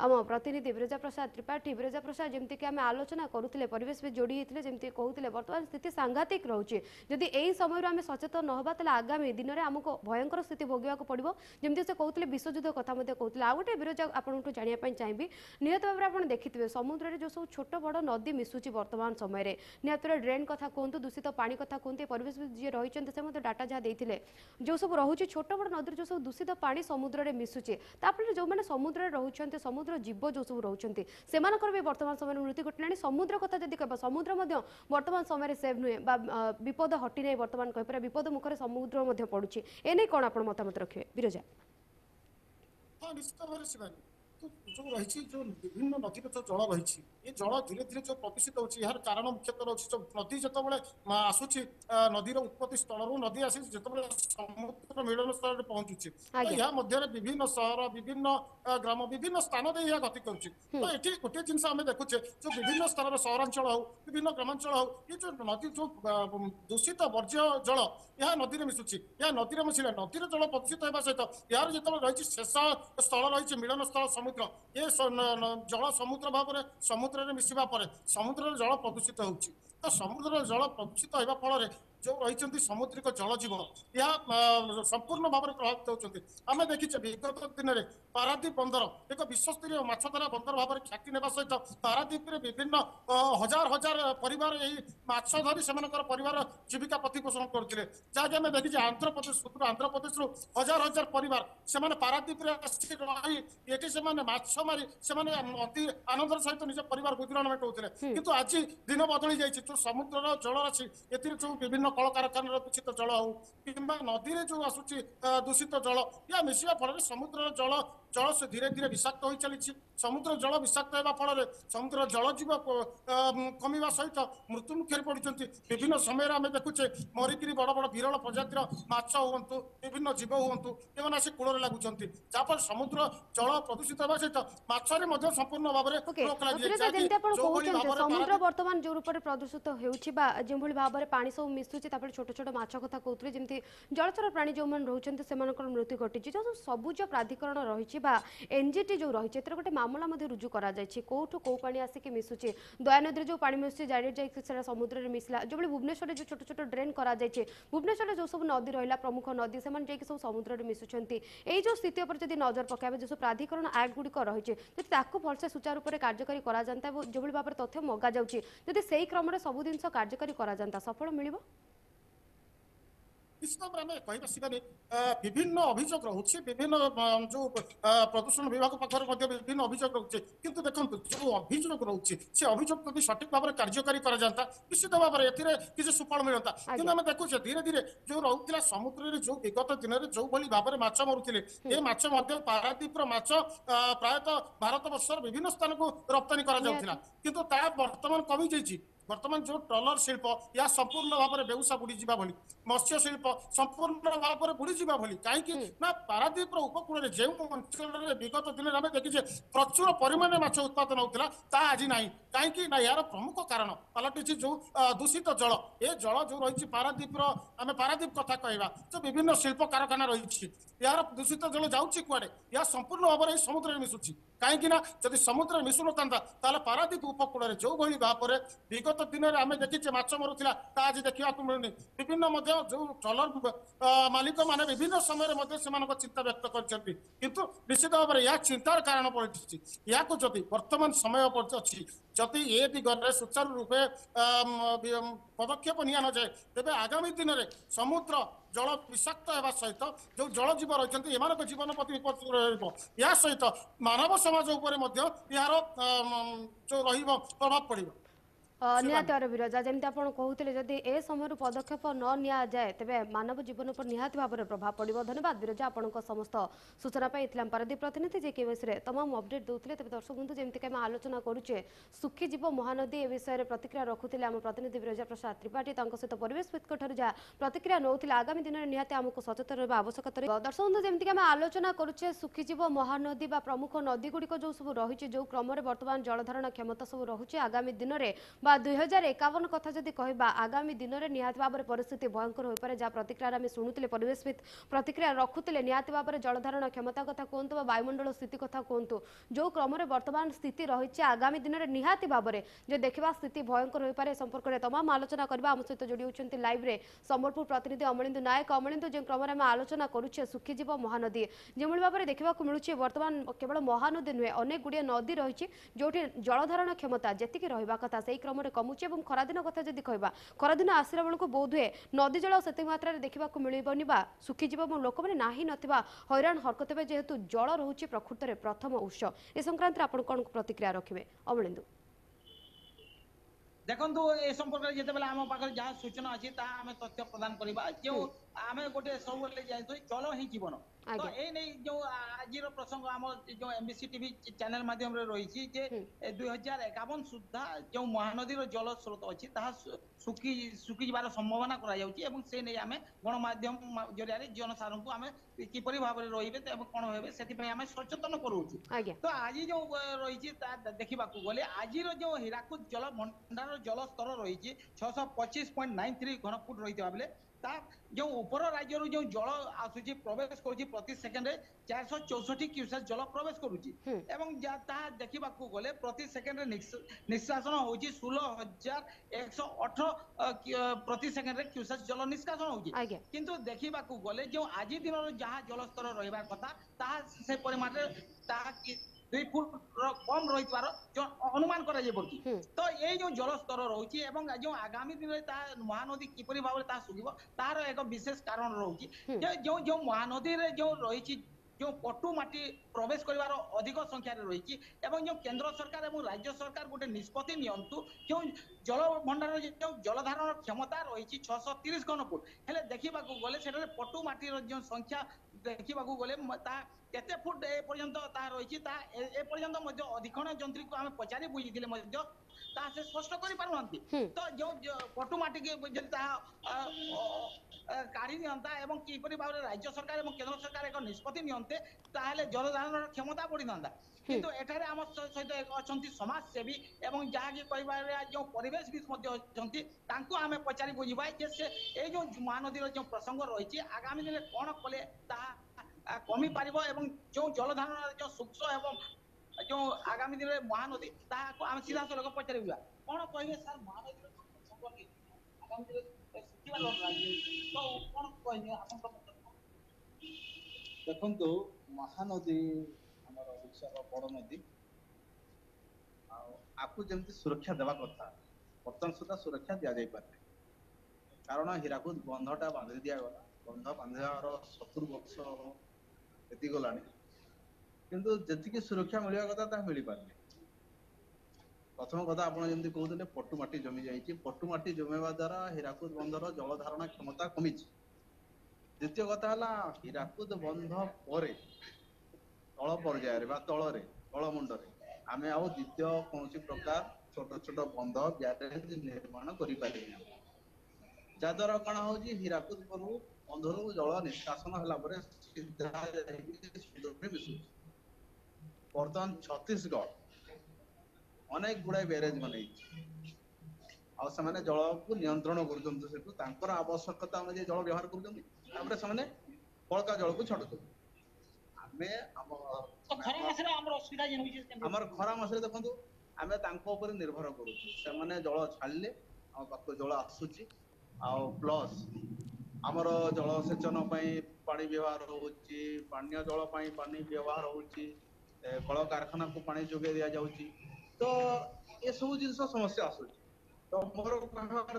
ଆମ ପ୍ରତିନିଧି ବିରଜା ପ୍ରସାଦ ତ୍ରିପାଠୀ। ବିରଜା ପ୍ରସାଦ, ଯେମିତିକି ଆମେ ଆଲୋଚନା କରୁଥିଲେ ପରିବେଶବିତ୍ ଯୋଡ଼ି ହେଇଥିଲେ, ଯେମିତି କହୁଥିଲେ ବର୍ତ୍ତମାନ ସ୍ଥିତି ସାଂଘାତିକ ରହୁଛି। ଯଦି ଏହି ସମୟରୁ ଆମେ ସଚେତନ ନ ହେବା ତାହେଲେ ଆଗାମୀ ଦିନରେ ଆମକୁ ଭୟଙ୍କର ସ୍ଥିତି ଭୋଗିବାକୁ ପଡ଼ିବ। ଯେମିତି ସେ କହୁଥିଲେ ବିଶ୍ୱଯୁଦ୍ଧ କଥା ମଧ୍ୟ କହୁଥିଲେ। ଆଉ ଗୋଟେ ବିରଜା आपंठू जानापी चाहिए निहत भाव में आप देखिए समुद्र में जो सब छोट बड़ नदी मिशुची वर्तमान समय में निहत भाव ड्रेन कथा कहतु दूषित पानी कथा कहतु परिवेश जी रही से डाटा जहाँ देते जो सब रोचे छोट बड़ नदी जो सब दूषित पानी समुद्र में मिशुचे तापर जो मैंने समुद्र रोचे समुद्र जीव जो सब रोचे से भी वर्तमान समय मृत्यु घटना समुद्र कथा जब कह समुद्र वर्तमान समय सेव नुहे विपद हटी नहीं वर्तमान कहीपर विपद मुखर समुद्र पड़ुछि एने कौन आप मतामत रखिए विरजा हाँ निश्चित भाव शिवानी तो जो रही जो विभिन्न नदीर जो जल रही ये जल धीरे धीरे जो प्रदूषित होची यार कारण मुख्यतः रही जो नदी जितेबाला आसूची नदीर उत्पत्ति स्थल नदी आसी जितेबाला समुद्र मिलन स्थल पहुंचुची तो यह मध्य विभिन्न सहर विभिन्न ग्राम विभिन्न स्थान दे यह गति करुच्ची तो ये गोटे जिन आम देखुचे जो विभिन्न स्थान सहरांचल हो विभिन्न ग्रामांचल हो ये जो नदी जो दूषित वर्ज्य जल यह नदी में मिशुची यह नदी में मिशिले नदीर जल प्रदूषित होगा सहित यार जो रही शेष स्थल रही मिलन स्थल समुद्र ये जल समुद्र भाव में समुद्र में मिशिबा परे समुद्र जल प्रदूषित होउची तो समुद्र जल प्रदूषित होगा फल जो रही समुद्रिक जल जीवन यह संपूर्ण भाव में प्रभावित होती आम देखीचे विगत दिन में पारादीप बंदर एक विश्वस्तरीय माछधरा बंदर भाव में ख्याति नेबा सहित पारादीप में विभिन्न हजार हजार परिवार यही माछ धरी से परिवार जीविका प्रतिपोषण करते जहाँकि आम देखीचे आंध्र प्रदेश हजार हजार परिवार से पारादीप ये माछ मारी से अति आनंदर सहित निज परिवार गुजराण मेटाऊले किंतु आज दिन बदली जाइए जो समुद्र जल राशि ए जो विभिन्न कल कारखाना दूषित जल हो कि नदी में जो आसूची दूषित जल या मिशिया फल समुद्र जल जल से धीरे धीरे विषाक्त हो चली समुद्र जल विषाक्त होगा फल समुद्र जल जीव कमिवा सहित मृत्यु मुखे पड़ुंट विभिन्न समय आम देखुचे मरिकी बड़ बड़ विरल प्रजातिर माछ हूँ विभिन्न जीव हूँ ये आसी कूल लगुंट जहाँफल समुद्र जल प्रदूषित होगा सहित मछरे संपूर्ण भाव में समुद्र वर्तमान जो रूप में प्रदूषित हो भाव में पानी सब मिशुचे छोट छोट माछ कथा कहते जमी जलचर प्राणी जो मैंने रोचे से मृत्यु घटी जो सबुज प्राधिकरण रही एनजीटी जो रही गोटे मामला रुजु करा कौटू कौ पानी आसिक मिशुचे दया नदी जो पानी मिशुचे डायरेक्ट समुद्र में मिसला जो भुवनेश्वर जो छोट छोट ड्रेन करा भुवनेश्वर जो सब नदी रहा प्रमुख नदी से सब समुद्र में मिशुंट यही जो स्थिति पर जब नजर पकाइबा जो सब प्राधिकरण एक्ट गुड़िक रही भलसे सुचारू रूप से कार्यकारी करा जो भाव में तथ्य मगा जाती से क्रम में सब जिन कार्यकारी करा सफल मिल निश्चित भाव में कहीबानी विभिन्न अभियोग रोचे विभिन्न जो प्रदूषण विभाग पाखे विभिन्न अभियोग रोचे किंतु देखो जो अभियोग रोचे से अभियोग यदि सठिक भाव में कार्यकारी करा निश्चित भाव में किसी सुफल मिलता कि आम देखुचे धीरे धीरे जो रोला समुद्र जो विगत दिन में जो भाव में माछ मरुले ये माछ पारादीप माछ प्रायतः भारत वर्षर विभिन्न स्थान को रप्तानी करा किंतु ता वर्तमान कमी जाइए वर्तमान जो ट्रलर शिल्प या संपूर्ण भाव में बेउसा बुड़ी जावा भली मत्स्य शिल्प संपूर्ण भाव में बुड़ी जावा भली कहीं ना पारादीप उपकूल जो अंचल विगत दिन में देखीचे प्रचुर परिमाण माछ उत्पादन होता आज ना कहीं ना यार प्रमुख कारण पलटि जो दूषित जल ये जल जो रही पारादीप आम पारादीप कथा कहवा जो विभिन्न शिल्प कारखाना रही यार दूषित जल जाऊँगी कुआड़े या संपूर्ण भाव में समुद्र में मिशुची कहीं जब समुद्र में मिशु ना पारादीप उपकूल जो भाई भाव में विगत दिन में आम देखीचे माछ मरुला आज देखा मिलूनी विभिन्न जो ट्रलर मालिक मैंने विभिन्न समय चिंता व्यक्त कर निश्चित भाव में यह चिंतार कारण पलटि या वर्तमान समय अच्छी जदि ये दिगरे सुचारू रूपे पदक्षेप नि जाए तेज आगामी दिन में समुद्र जल विषाक्त होगा सहित जो जल जीव रही एम जीवन प्रति विपद या सहित मानव समाज यार जो प्रभाव पड़े निहाती विरजा जमी आप कहते जदि ए समय पदक्षेप न नि जाए तेज मानव जीवन पर निहाती भाव में प्रभाव पड़ो धन्यवाद विरजा आपण समस्त सूचना पारादीप प्रतिनिधि जे के विषय तमाम अपडेट दूसरे तेज दर्शक बंधु जमीक आम आलोचना करुचे सुखीजीव महानदी ए विषय में प्रतिक्रिया रखुले आम प्रतिनिधि विरजा प्रसाद त्रिपाठी सहित परिवेशविद जहाँ प्रतिक्रिया नौला आगामी दिन में निहाती आमको सचेतन रहा आवश्यकता दर्शक बंधु जमीक आम आलोचना करुचे सुखीजीव महानदी प्रमुख नदी गुड़िक जो सब रही जो क्रम में बर्तमान जलधारण क्षमता सब रही आगामी दिन में बा 2051 कथा जदि कहबा आगामी दिन में निहाती भाव में परिस्थिति भयंकर हो पारे। जहाँ प्रतिक्रिया आम शुणुले परिवेशविद प्रतिक्रिया रखुले निहाती भाव में जलधारण क्षमता कथा कहतु बा वायुमंडल स्थिति कथा कहतु जो क्रम वर्तमान स्थिति रही आगामी दिन में निहाती भाव में जो देखा स्थिति भयंकर हो पारे संपर्क में तमाम आलोचना करवा आम सहित जोड़ी होती लाइव रे संबलपुर प्रतिनिधि अमलिंदु नायक। अमलिंदु जो क्रम आम आलोचना करुचे सुखीजीव महानदी जो भाव में देखा मिलूँ वर्तमान केवल महानदी नुहे अनेक गुड़िया नदी रही जो जलधारण क्षमता जी रहा कथा से क्रम में कमुचे और खरादिन कथा जब कह खरादिन आसला बेलू बोध हुए नदी जल से मात्रा देखा मिलबनी सुखीजी और लोक मैंने ना ना हैरान हरकत हे जेहेतु जल रोचे प्रकृत में प्रथम उत्स ए संक्रांत आप कौन प्रतिक्रिया रखिए अमलिंदु? देखो ए संपर्क में जिते आम पाखे जहाँ सूचना अच्छी आम तथ्य प्रदान करवा जो आम गोटे सब जल ही जीवन तो ये नहीं जो आज प्रसंग आम जो एमबीसी टीवी चैनल माध्यम रही 2051 सुधा जो महानदी जल स्रोत अच्छी सुखी जबार संभावना आम गणमाध्यम जरिया जनसाधारण को आम किपर भाव में रे कौन हे से सचेतन करूँ। तो आज जो रही देखा गले आज जो हीराकुद जल भंडार जल स्तर रही 625.93 घनफुट रही बेले जो ऊपर राज्य जो जल आसूची प्रवेश करुच्ची प्रति सेकेंड 464 क्यूसेक जल प्रवेश करुच्ची देखा गले प्रति सेकेंड निष्कासन हो 16,118 प्रति सेकेंड क्यूसेक जल निष्कासन हो किंतु देखा गले जो आज दिन जहाँ जल स्तर रहा कथा से परिमाण 2 फुट कम रही अनुमान कर तो ये जो जल स्तर रही जो आगामी दिन में महानदी किपरि भाव में सुखिब तार एक विशेष कारण रही जो महानदी जो रही जो पटु माटी प्रवेश कर अधिक संख्यार रही जो केंद्र सरकार और राज्य सरकार गोटे निष्पत्ति नियंतु जो जल भंडार जो जलधारण क्षमता रही 630 घनफुट हेले देखा गले से पटु माटीर जो संख्या देखा गले केते फुट ए पर्यंत रही एपर्यंत अधिकण जंत्री को आम पचारि बुझी से स्पष्ट कर पारना तो जो पटुमाटी की काढ़ी नियंता एवं किपरि भाव राज्य सरकार और केंद्र सरकार एक निष्पत्ति नियंते ताहले जलधारण क्षमता बढ़ी था किंतु एठारे आम सहित अच्छा समाजसेवी एवं जहाँकि कह जो परिवेशविद अच्छा आम पचारि बुझा जे ये जो महानदी जो प्रसंग रही आगामी दिन कौन कले कमी पार एवं जो जलधारण जो सूक्ष्म एवं जो आगामी दिन में महानदी आम सीधा सड़क पचार कौन कहे सर महानदी आगामी दिन देखो महानदी आमर ओडिशार बड़ नदी आपको जमी सुरक्षा देवा कथा बर्तमान सुधा सुरक्षा दि जाए पारे कारण हीराकुद बंधटा बांधि दिगला बंध बांधार 70 वर्ष एति गला किंतु जी सुरक्षा मिलवा कथा मिल पारे। प्रथम कथा आप कहते पटुमाटी जमी जाइए पटुमाटी जमेवा द्वारा हीराकुद बंधर जलधारण क्षमता कमी। द्वितीय कथा है हीराकुद बंध पर तल पर्यायर तल मुंडे आम आउ द्वितीय कौन प्रकार छोट छोट बंध ब्यारेज निर्माण कर जहाद्वारा कौन हो हीराकुद बंधर जल निष्कासन मिसु बर्तमान छत्तीसगढ़ अनेक गुड़ाई ब्यारेज बन जल को नियंत्रण कर आवश्यकता अनुसार जल व्यवहार कर बड़का जल को छाड़ू खरा मस देखो आम निर्भर करें जल छाड़े आम पाख जल आसूची प्लस आमर जलसेचन पानी व्यवहार होची पानीय जल पानी व्यवहार होची कल कारखाना को पानी जोगे दि जाऊँगी तो ये सब जिन समस्या आसूँ तो मोर कहबार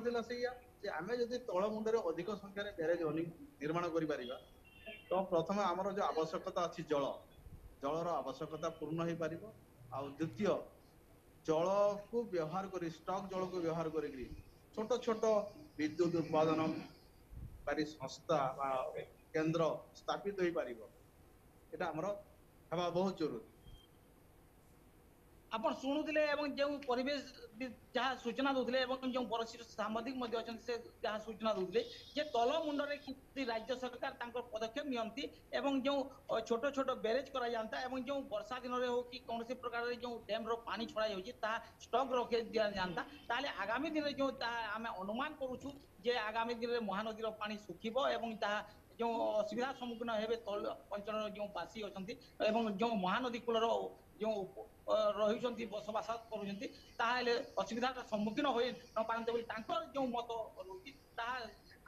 आम जब तल मुंडे अधिक संख्यार ब्यारेज निर्माण कर तो प्रथम आमर जो आवश्यकता अच्छी जलर आवश्यकता पूर्ण हो पार द्वितीय जल को व्यवहार कर स्टॉक जल को व्यवहार कर छोट छोट विद्युत उत्पादनकारी संस्था केंद्र स्थापित हो पार यहाँ आमर हवा बहुत जरूरी। ଆପଣ ଶୁଣୁଥିଲେ ଏବଂ ଯେଉଁ ପରିବେଶ ଯାହା ସୂଚନା ଦଉଥିଲେ ଏବଂ ଯେଉଁ ବରିଷ୍ଠ ସାମ୍ବାଦିକ ମଧ୍ୟ ଅଛନ୍ତି ସେ ଯାହା ସୂଚନା ଦଉଥିଲେ ଯେ ତଳ ମୁଣ୍ଡରେ କିପରି ରାଜ୍ୟ ସରକାର ତାଙ୍କର ପଦକ୍ଷେପ ନିଅନ୍ତି ଏବଂ ଯେଉଁ ଛୋଟ ଛୋଟ ବ୍ୟାରେଜ କରାଯାଆନ୍ତା ଏବଂ ଯେଉଁ ବର୍ଷା ଦିନରେ ହଉ କି କୌଣସି ପ୍ରକାର ଯେଉଁ ଡ୍ୟାମ୍ର ପାଣି ଛଡ଼ା ଯାଉଛି ତାହା ଷ୍ଟକ୍ ରଖି ଦିଆଯାଆନ୍ତା ତାହେଲେ ଆଗାମୀ ଦିନରେ ଯେଉଁ ତାହା ଆମେ ଅନୁମାନ କରୁଛୁ ଯେ ଆଗାମୀ ଦିନରେ ମହାନଦୀର ପାଣି ଶୁଖିବ ଏବଂ ତାହା ଯେଉଁ ଅସୁବିଧାର ସମ୍ମୁଖୀନ ହେବେ ତଳ ଅଞ୍ଚଳର ଯେଉଁ ବାସୀ ଅଛନ୍ତି ଏବଂ ଯେଉଁ ମହାନଦୀ କୂଳର ଯେଉଁ ରହିଛନ୍ତି ବସବାସ କରୁଛନ୍ତି ତାହେଲେ ଅସୁବିଧାର ସମ୍ମୁଖୀନ ହୋଇ ନ ପାରନ୍ତେ ବୋଲି ତାଙ୍କର ଯେଉଁ ମତ ରହୁଛି ତାହା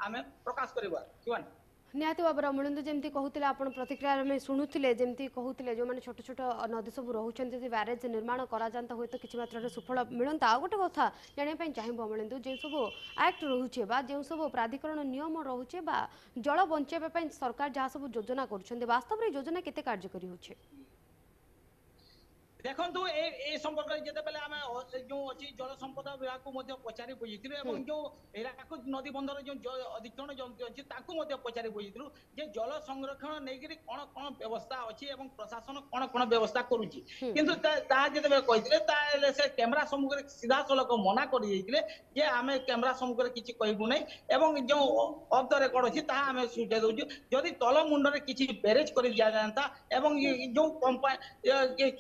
ଆମେ ପ୍ରକାଶ କରିବା ଶିବାନୀ। ନିହାତି ଭାବରେ ଅମଳେନ୍ଦୁ ଯେମିତି କହୁଥିଲେ ଆପଣ ପ୍ରତିକ୍ରିୟା ଆମେ ଶୁଣୁଥିଲେ ଯେମିତି କହୁଥିଲେ ଯେଉଁମାନେ ଛୋଟ ଛୋଟ ନଦୀ ସବୁ ରହୁଛନ୍ତି ଯଦି ବ୍ୟାରେଜ ନିର୍ମାଣ କରାଯାନ୍ତା ହୁଏତ କିଛି ମାତ୍ରାରେ ସୁଫଳ ମିଳନ୍ତା। ଆଉ ଗୋଟେ କଥା ଜାଣିବା ପାଇଁ ଚାହିଁବୁ ଅମଳେନ୍ଦୁ ଯେଉଁ ସବୁ ଆକ୍ଟ ରହୁଛି ବା ଯେଉଁ ସବୁ ପ୍ରାଧିକରଣ ନିୟମ ରହୁଛି ବା ଜଳ ବଞ୍ଚାଇବା ପାଇଁ ସରକାର ଯାହା ସବୁ ଯୋଜନା କରୁଛନ୍ତି ବାସ୍ତବରେ ଏହି ଯୋଜନା କେତେ କାର୍ଯ୍ୟକାରୀ ହେଉଛି? ଦେଖନ୍ତୁ ଏ ସମ୍ପର୍କରେ ଯେତେବେଳେ ଆମେ ଯେଉଁ ଅଛି ଜଳ ସମ୍ପଦ ବିଭାଗକୁ ମଧ୍ୟ ପଚାରି ବୁଝିଥିଲୁ ଏବଂ ଯେଉଁ ହୀରାକୁଦ ନଦୀ ବନ୍ଧର ଯେଉଁ ଅଧୀକ୍ଷଣ ଯନ୍ତ୍ରୀ ଅଛି ତାଙ୍କୁ ମଧ୍ୟ ପଚାରି ବୁଝିଥିଲୁ ଯେ ଜଳ ସଂରକ୍ଷଣ ନେଇକରି କ'ଣ କ'ଣ ବ୍ୟବସ୍ଥା ଅଛି ଏବଂ ପ୍ରଶାସନ କ'ଣ କ'ଣ ବ୍ୟବସ୍ଥା କରୁଛି କିନ୍ତୁ ତାହା ଯେତେବେଳେ କହିଥିଲେ ତାହେଲେ ସେ କ୍ୟାମେରା ସମ୍ମୁଖରେ ସିଧାସଳଖ ମନା କରିଦେଇଥିଲେ ଯେ ଆମେ କ୍ୟାମେରା ସମ୍ମୁଖରେ କିଛି କହିବୁ ନାହିଁ ଏବଂ ଯେଉଁ ଅଫ୍ ଦ ରେକର୍ଡ ଅଛି ତାହା ଆମେ ସୂଚାଇ ଦେଉଛୁ ଯଦି ତଳ ମୁଣ୍ଡରେ କିଛି ବ୍ୟାରେଜ କରି ଦିଆଯାଆନ୍ତା ଏବଂ ଯେଉଁ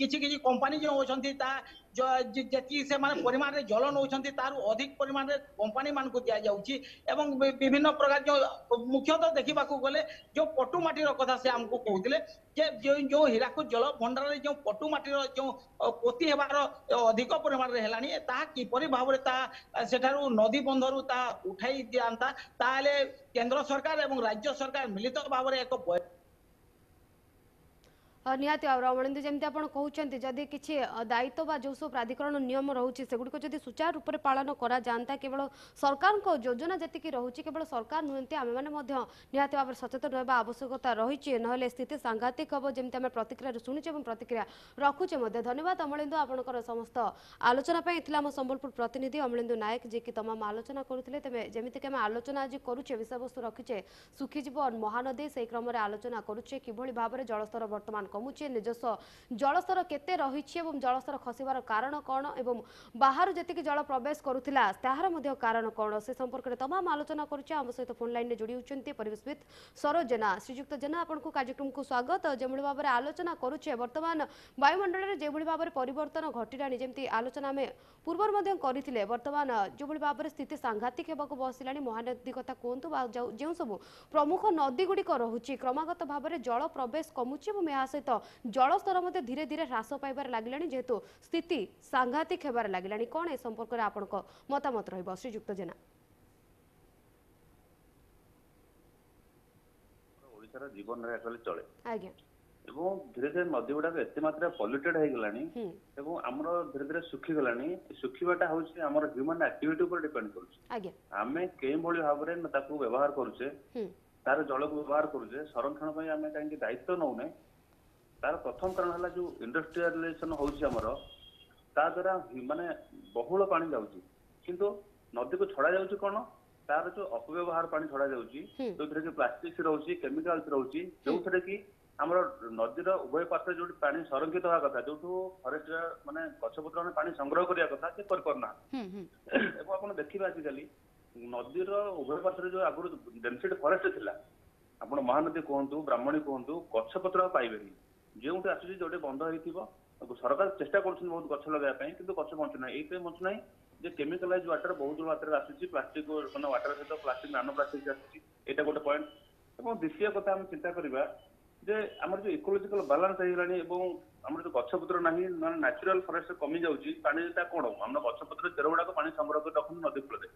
କିଛି କିଛି कंपनी जो होती जी से परिमाण जल नौ तार अधिक परिमाण कंपनी मान को दि जाऊँगी विभिन्न प्रकार जो मुख्यतः देखा गले जो पटुमाटीर कथा से आमको कहते जो हीराकुद जल भंडार जो पटुमाटीर जो पोती होबार अधिक परिमाण है किपरि भाव सेठारु नदी बंधरु उठाई दिंता ताले केंद्र सरकार एवं राज्य सरकार मिलित भाव में एक निहाती अमरेंद्र जमी आप कहते जदि किसी दायित्व बा जो सब प्राधिकरण नियम रोचे सेगुड़िक जदि सुचारू रूप से पालन करा जाता केवल सरकार को योजना जी रोचे केवल सरकार नुहति आम मैंने निहाती भाव सचेतन रहा आवश्यकता रही ना स्थिति सांघातिक हम जमी आम प्रतिक्रिया शुणुचे प्रतिक्रिया रखुचे धन्यवाद अमरेंद्र आपंकर समस्त आलोचना आम संबलपुर प्रतिनिधि अमरेंद्र नायक जी की तमाम आलोचना करुले तेज जमीक आम आलोचना आज करुचे विषय वस्तु रखीचे सुखीजीव महानदी से क्रम करुचे कि भाव में जलस्तर बर्तमान कमुचे निजस्व जलस्तर केते रही जलस्तर खसबार कारण कौन एवं बाहर जी जल प्रवेश करुला तार कारण कौन से संपर्क में तमाम आलोचना करुचे आम सहित फोन लाइन में जोड़ी होती परिवेशविद सरोज जेना श्रीजुक्त जेना आपको कार्यक्रम को स्वागत जो भाव में आलोचना करुचे बर्तमान वायुमंडल में जो भाव में परिवर्तन घटिलानी जमी आलोचना आम पूर्व करते बर्तमान जो भाव में स्थिति सांघातिक होगा बसला महानदी कथा कहतु जो सब प्रमुख नदी गुड़िक रोचे क्रमागत भाव में जल प्रवेश कमुचे सहित जलस्तर धीरे धीरे ह्रास पाइबार लगिलानी जेहेतु स्थिति सांघातिक होबार लगिलानी कौन ए संपर्क में आपनको मतामत रहिबो श्रीजुक्त जेना? ओडिशार जीवन रे एक्चुअली चले आज्ञा एवं धीरे धीरे नदी गुडा एते मात्रा पॉल्यूटेड हो गलानी एवं हमर धीरे धीरे सुखी गलानी सुखीबाटा होछि हमर ह्यूमन एक्टिविटी ऊपर डिपेंड करूछि आज्ञा आमे केई भली भाव रे ताकू व्यवहार करूछे तार जल को व्यवहार करूछे संरक्षण पई आमे काहे दायित्व नउने तार प्रथम कारण है जो इंडस्ट्रियलाइजेशन होमर ता द्वारा माने बहुल पानी जाऊँगी किंतु नदी को छड़ा जाऊँगी कौन तार जो अपव्यवहार पानी छड़ा जाऊँगी जो कि प्लास्टिक रोचे केमिकल्स रोचे जो थे कि आमर नदीर उभय पात्र जो पानी संरक्षित होगा कथा जो फरेस्ट माने गछपत्र पानी संग्रह करने कथा से करना आप देखिए आजिकल नदीर उभय पात्र जो आगुरी डेनसिटी फरेस्ट थिला आप महानदी कहतु ब्राह्मणी कहतु गछपत्र पाइबे जो आसूँ जो बंद हो सरकार चेष्टा कर बहुत गछ लगाई कि गछ बंचुना ये बंचुना जे केमिकलाइज वाटर बहुत मात्रा आसूँ प्लास्टिक मैंने वाटर सहित प्लास्टिक नानो प्लास्टिक आसूँ गोटे पॉइंट और द्वितीय कथा आम चिंता करवा जे आम जो इकोलोजिकल बालांस होगा जो गछपत्र ना नेचुरल फरेस्ट कमी जाऊँगी पानीटा कौन आम गछपत्र चेर गुड़ाक पानी संग्रह कर रखुन नदी कूल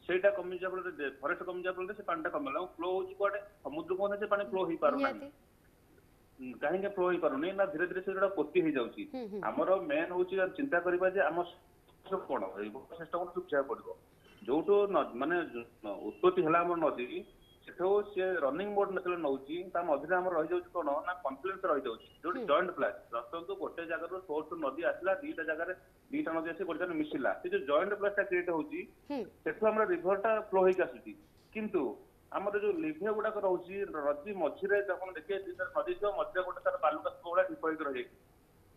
सेटा कमी जा फल फरेस्ट कमी जा फल से पानी कमिला फ्लो हो समुद्र को से पानी फ्लो हो पारना कहीं फ्लो हो पारुनी ना धीरे धीरे से पोती हो जाऊँगी आमर मेन हूँ चिंता करवा आम कौन सिस्टम सुखा पड़ो जो माने उत्पत्ति है नदी सेठो सी रनिंग मोड जो नौची मझे आम रही जाऊँ कौन ना कन्फ्लुएंस रही जाऊँगी जो जॉइंट प्लास दर्शक गोटे जगह सोर्स नदी आसला दीटा जगह दीटा नदी आसी गोटे मिसिला जो जॉइंट प्लासटा क्रिएट होची सेठो हमर रिभरटा फ्लो होई आसुची किंतु आमर जो लिभे गुड़ाक रोची नदी मझे जब देखिए नदी थी मझे गोटे तार बालुका भा ढिप रही